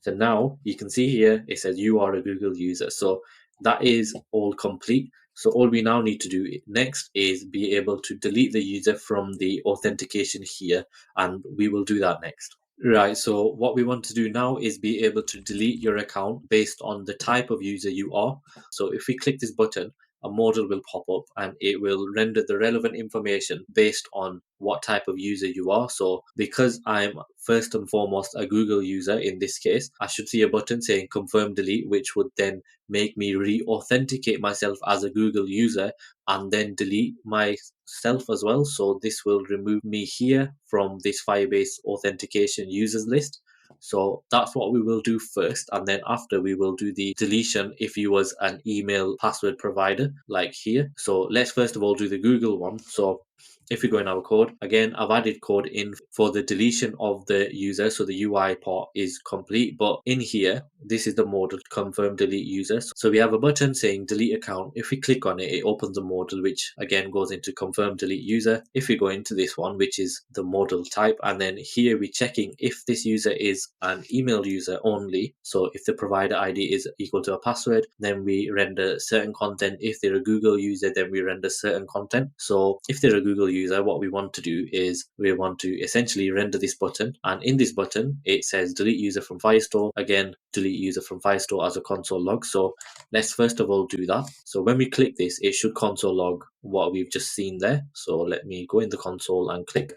A: So now you can see here, it says you are a Google user. So that is all complete. So all we now need to do next is be able to delete the user from the authentication here, and we will do that next. Right, so what we want to do now is be able to delete your account based on the type of user you are. So if we click this button, a modal will pop up and it will render the relevant information based on what type of user you are. So because I'm first and foremost a Google user in this case, I should see a button saying confirm delete, which would then make me re-authenticate myself as a Google user and then delete myself as well. So this will remove me here from this Firebase authentication users list. So that's what we will do first, and then after we will do the deletion if you was an email password provider like here. So let's first of all do the Google one. So if we go in our code, again, I've added code in for the deletion of the user, so the UI part is complete. But in here, this is the modal confirm delete user. So we have a button saying delete account. If we click on it, it opens the modal, which again goes into confirm delete user. If we go into this one, which is the modal type, and then here we're checking if this user is an email user only. So if the provider ID is equal to a password, then we render certain content. If they're a Google user, then we render certain content. So if they're a Google user, what we want to do is we want to essentially render this button, and in this button it says delete user from Firestore. Again, delete user from Firestore as a console log. So let's first of all do that. So when we click this, it should console log what we've just seen there. So let me go in the console and click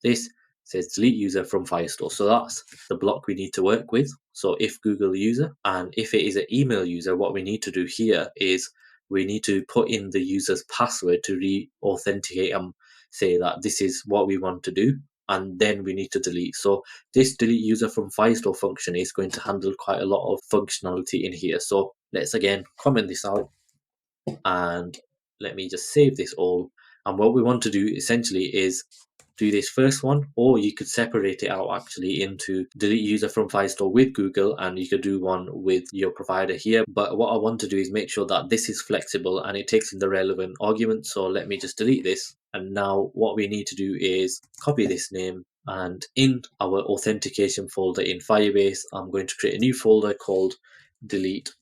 A: this. It says delete user from Firestore. So that's the block we need to work with. So if Google user, and if it is an email user, what we need to do here is we need to put in the user's password to re-authenticate and say that this is what we want to do, and then we need to delete. So this delete user from Firestore function is going to handle quite a lot of functionality in here. So let's again comment this out, and let me just save this all. And what we want to do essentially is do this first one, or you could separate it out actually into delete user from Firestore with Google, and you could do one with your provider here. But what I want to do is make sure that this is flexible and it takes in the relevant arguments. So let me just delete this. And now what we need to do is copy this name And in our authentication folder in Firebase, I'm going to create a new folder called delete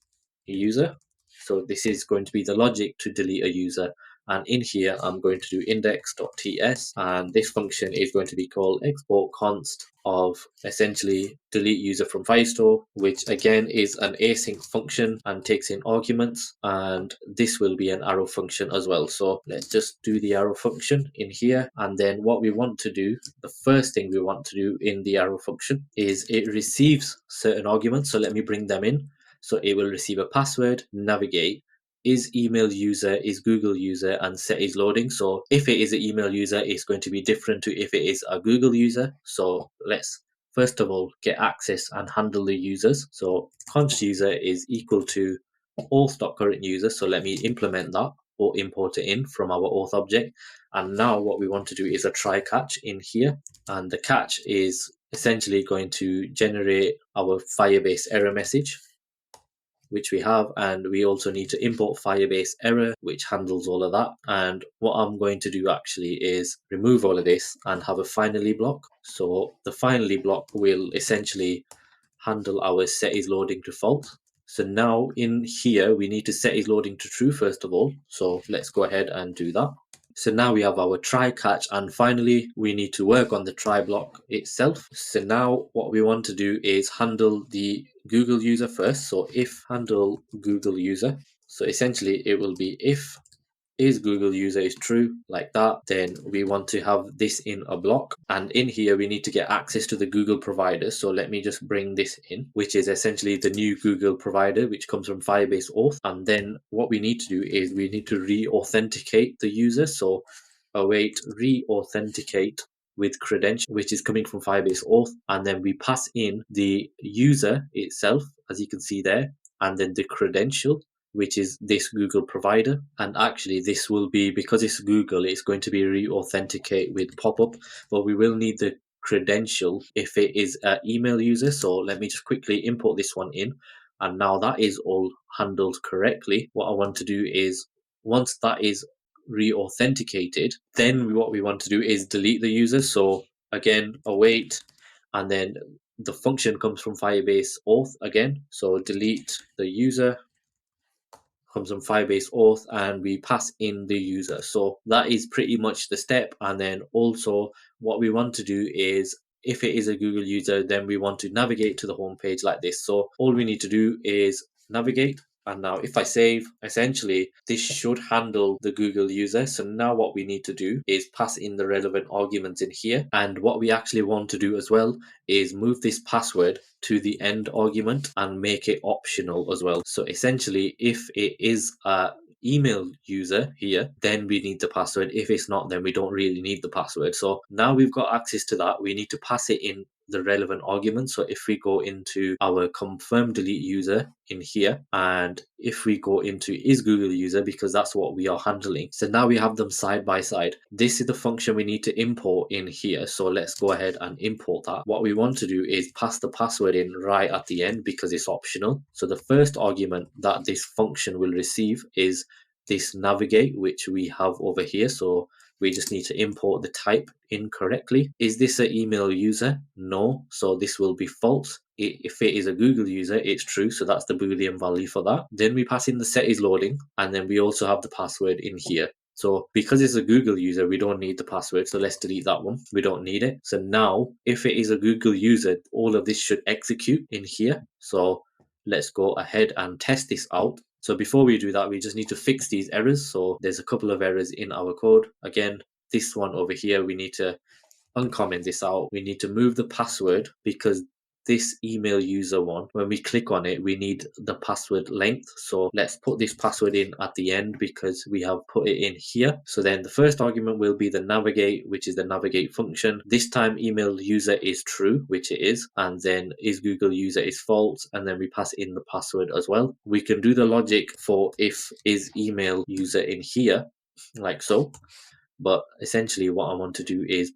A: user. So this is going to be the logic to delete a user. And in here, I'm going to do index.ts, and this function is going to be called export const of essentially delete user from Firestore, which again is an async function and takes in arguments. And this will be an arrow function as well. So let's just do the arrow function in here. And then what we want to do, the first thing we want to do in the arrow function is it receives certain arguments. So let me bring them in. So it will receive a password, navigate, is email user, is Google user, and set is loading. So if it is an email user, it's going to be different to if it is a Google user. So let's first of all get access and handle the users. So const user is equal to auth.current user. So let me implement that or import it in from our auth object. And now what we want to do is a try catch in here. And the catch is essentially going to generate our Firebase error message, which we have, and we also need to import Firebase error, which handles all of that. And what I'm going to do actually is remove all of this and have a finally block. So the finally block will essentially handle our set is loading to false. So now in here, we need to set is loading to true first of all. So let's go ahead and do that. So now we have our try catch, and finally we need to work on the try block itself. So now what we want to do is handle the Google user first. So if handle Google user, so essentially it will be if is Google user is true, like that, then we want to have this in a block. And in here, we need to get access to the Google provider. So let me just bring this in, which is essentially the new Google provider, which comes from Firebase Auth. And then what we need to do is we need to re-authenticate the user. So await re-authenticate with credential, which is coming from Firebase Auth. And then we pass in the user itself, as you can see there, and then the credential, which is this Google provider. And actually this will be, because it's Google, it's going to be re-authenticate with pop-up, but we will need the credential if it is an email user. So let me just quickly import this one in. And now that is all handled correctly. What I want to do is, once that is re-authenticated, then what we want to do is delete the user. So again, await, and then the function comes from Firebase Auth again. So delete the user comes from Firebase Auth, and we pass in the user. So that is pretty much the step. And then also what we want to do is, if it is a Google user, then we want to navigate to the home page like this. So all we need to do is navigate. And now if I save, essentially this should handle the Google user. So now what we need to do is pass in the relevant arguments in here. And what we actually want to do as well is move this password to the end argument and make it optional as well. So essentially, if it is a email user here, then we need the password. If it's not, then we don't really need the password. So now we've got access to that, we need to pass it in the relevant argument. So if we go into our confirm delete user in here, and if we go into is Google user, because that's what we are handling. So now we have them side by side. This is the function we need to import in here. So let's go ahead and import that. What we want to do is pass the password in right at the end because it's optional. So the first argument that this function will receive is this navigate, which we have over here. So we just need to import the type incorrectly. Is this an email user? No. So this will be false. If it is a Google user, it's true. So that's the Boolean value for that. Then we pass in the set is loading, and then we also have the password in here. So because it's a Google user, we don't need the password. So let's delete that one. We don't need it. So now if it is a Google user, all of this should execute in here. So let's go ahead and test this out. So before we do that, we just need to fix these errors. So there's a couple of errors in our code. Again, this one over here, we need to uncomment this out. We need to move the password, because this email user one, when we click on it, we need the password length. So let's put this password in at the end because we have put it in here. So then the first argument will be the navigate, which is the navigate function. This time email user is true, which it is, and then is Google user is false, and then we pass in the password as well. We can do the logic for if is email user in here, like so. But essentially what I want to do is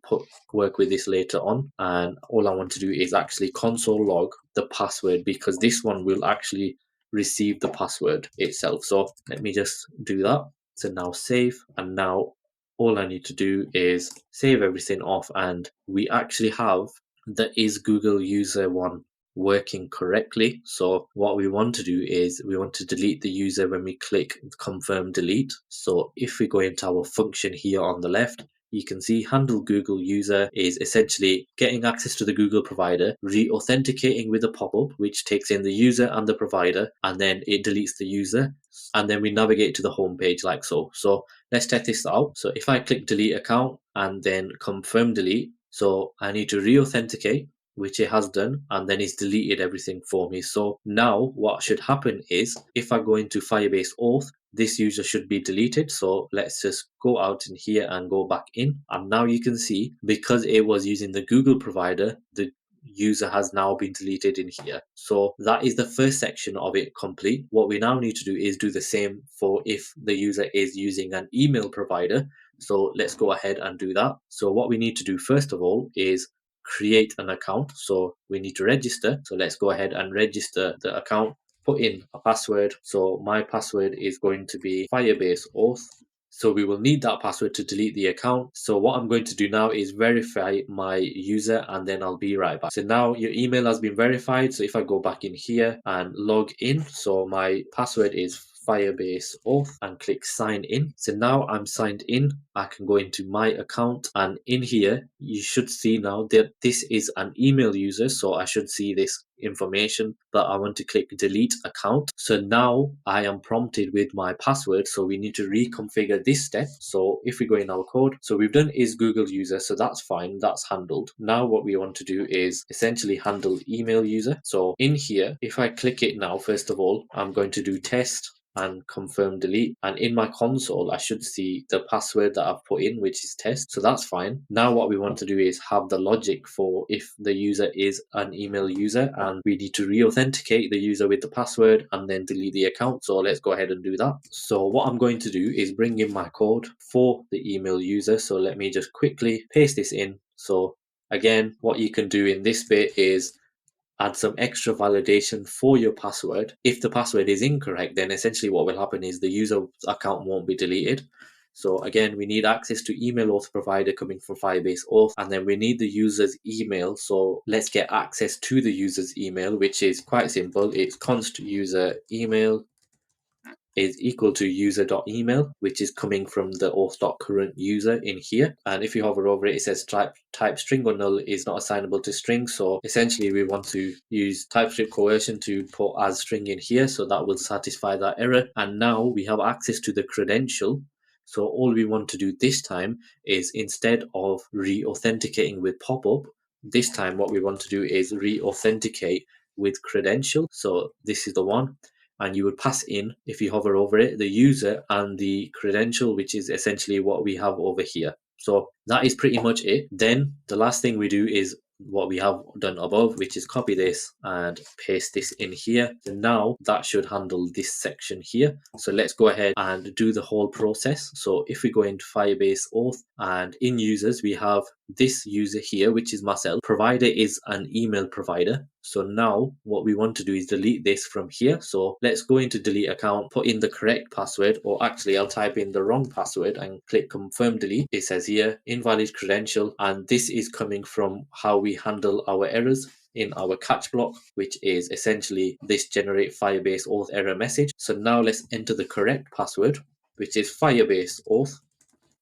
A: work with this later on, and all I want to do is actually console log the password, because this one will actually receive the password itself. So let me just do that. So now save, and now all I need to do is save everything off, and we actually have the is Google user one working correctly. So what we want to do is we want to delete the user when we click confirm delete. So if we go into our function here on the left, you can see handle Google user is essentially getting access to the Google provider, re-authenticating with a pop-up, which takes in the user and the provider, and then it deletes the user. And then we navigate to the home page like so. So let's test this out. So if I click delete account and then confirm delete, so I need to re-authenticate, which it has done, and then it's deleted everything for me. So now what should happen is if I go into Firebase Auth, this user should be deleted. So let's just go out in here and go back in. And now you can see, because it was using the Google provider, the user has now been deleted in here. So that is the first section of it complete. What we now need to do is do the same for if the user is using an email provider. So let's go ahead and do that. So what we need to do first of all is create an account. So we need to register. So let's go ahead and register the account, put in a password. So my password is going to be Firebase Auth. So we will need that password to delete the account. So what I'm going to do now is verify my user, and then I'll be right back. So now your email has been verified. So if I go back in here and log in, so my password is Firebase Auth and click sign in. So now I'm signed in. I can go into my account, and in here you should see now that this is an email user, so I should see this information, but I want to click delete account. So now I am prompted with my password, so we need to reconfigure this step. So if we go in our code, so we've done is Google user, so that's fine, that's handled. Now what we want to do is essentially handle email user. So in here, if I click it now, first of all, I'm going to do test and confirm delete, and in my console I should see the password that I've put in, which is test, so that's fine. Now what we want to do is have the logic for if the user is an email user, and we need to re-authenticate the user with the password and then delete the account. So let's go ahead and do that. So what I'm going to do is bring in my code for the email user. So let me just quickly paste this in. So again, what you can do in this bit is add some extra validation for your password. If the password is incorrect, then essentially what will happen is the user account won't be deleted. So again, we need access to email auth provider coming from Firebase Auth, and then we need the user's email. So let's get access to the user's email, which is quite simple. It's const user email is equal to user.email, which is coming from the auth.current user in here. And if you hover over it, it says type string or null is not assignable to string. So essentially we want to use TypeScript coercion to put as string in here. So that will satisfy that error. And now we have access to the credential. So all we want to do this time is, instead of re-authenticating with pop-up, this time what we want to do is re-authenticate with credential. So this is the one. And you would pass in, if you hover over it, the user and the credential, which is essentially what we have over here. So that is pretty much it. Then the last thing we do is what we have done above, which is copy this and paste this in here. And now that should handle this section here. So let's go ahead and do the whole process. So if we go into Firebase Auth, and in users, we have this user here, which is myself. Provider is an email provider. So now what we want to do is delete this from here. So let's go into delete account, put in the correct password, or actually I'll type in the wrong password and click confirm delete. It says here invalid credential, and this is coming from how we handle our errors in our catch block, which is essentially this generate Firebase Auth error message. So now let's enter the correct password, which is Firebase Auth.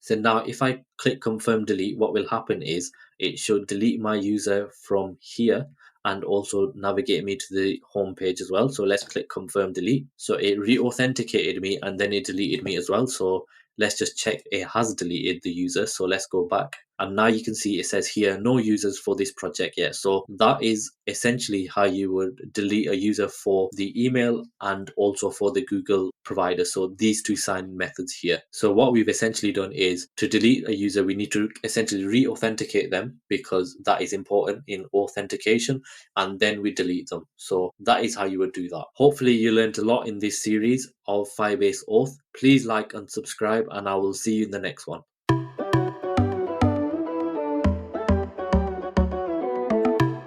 A: So now if I click confirm delete, what will happen is it should delete my user from here and also navigate me to the home page as well. So let's click confirm delete. So it re-authenticated me and then it deleted me as well. So let's just check it has deleted the user. So let's go back. And now you can see it says here, no users for this project yet. So that is essentially how you would delete a user for the email and also for the Google provider. So these two sign methods here. So what we've essentially done is to delete a user, we need to essentially re-authenticate them because that is important in authentication, and then we delete them. So that is how you would do that. Hopefully you learned a lot in this series of Firebase Auth. Please like and subscribe, and I will see you in the next one.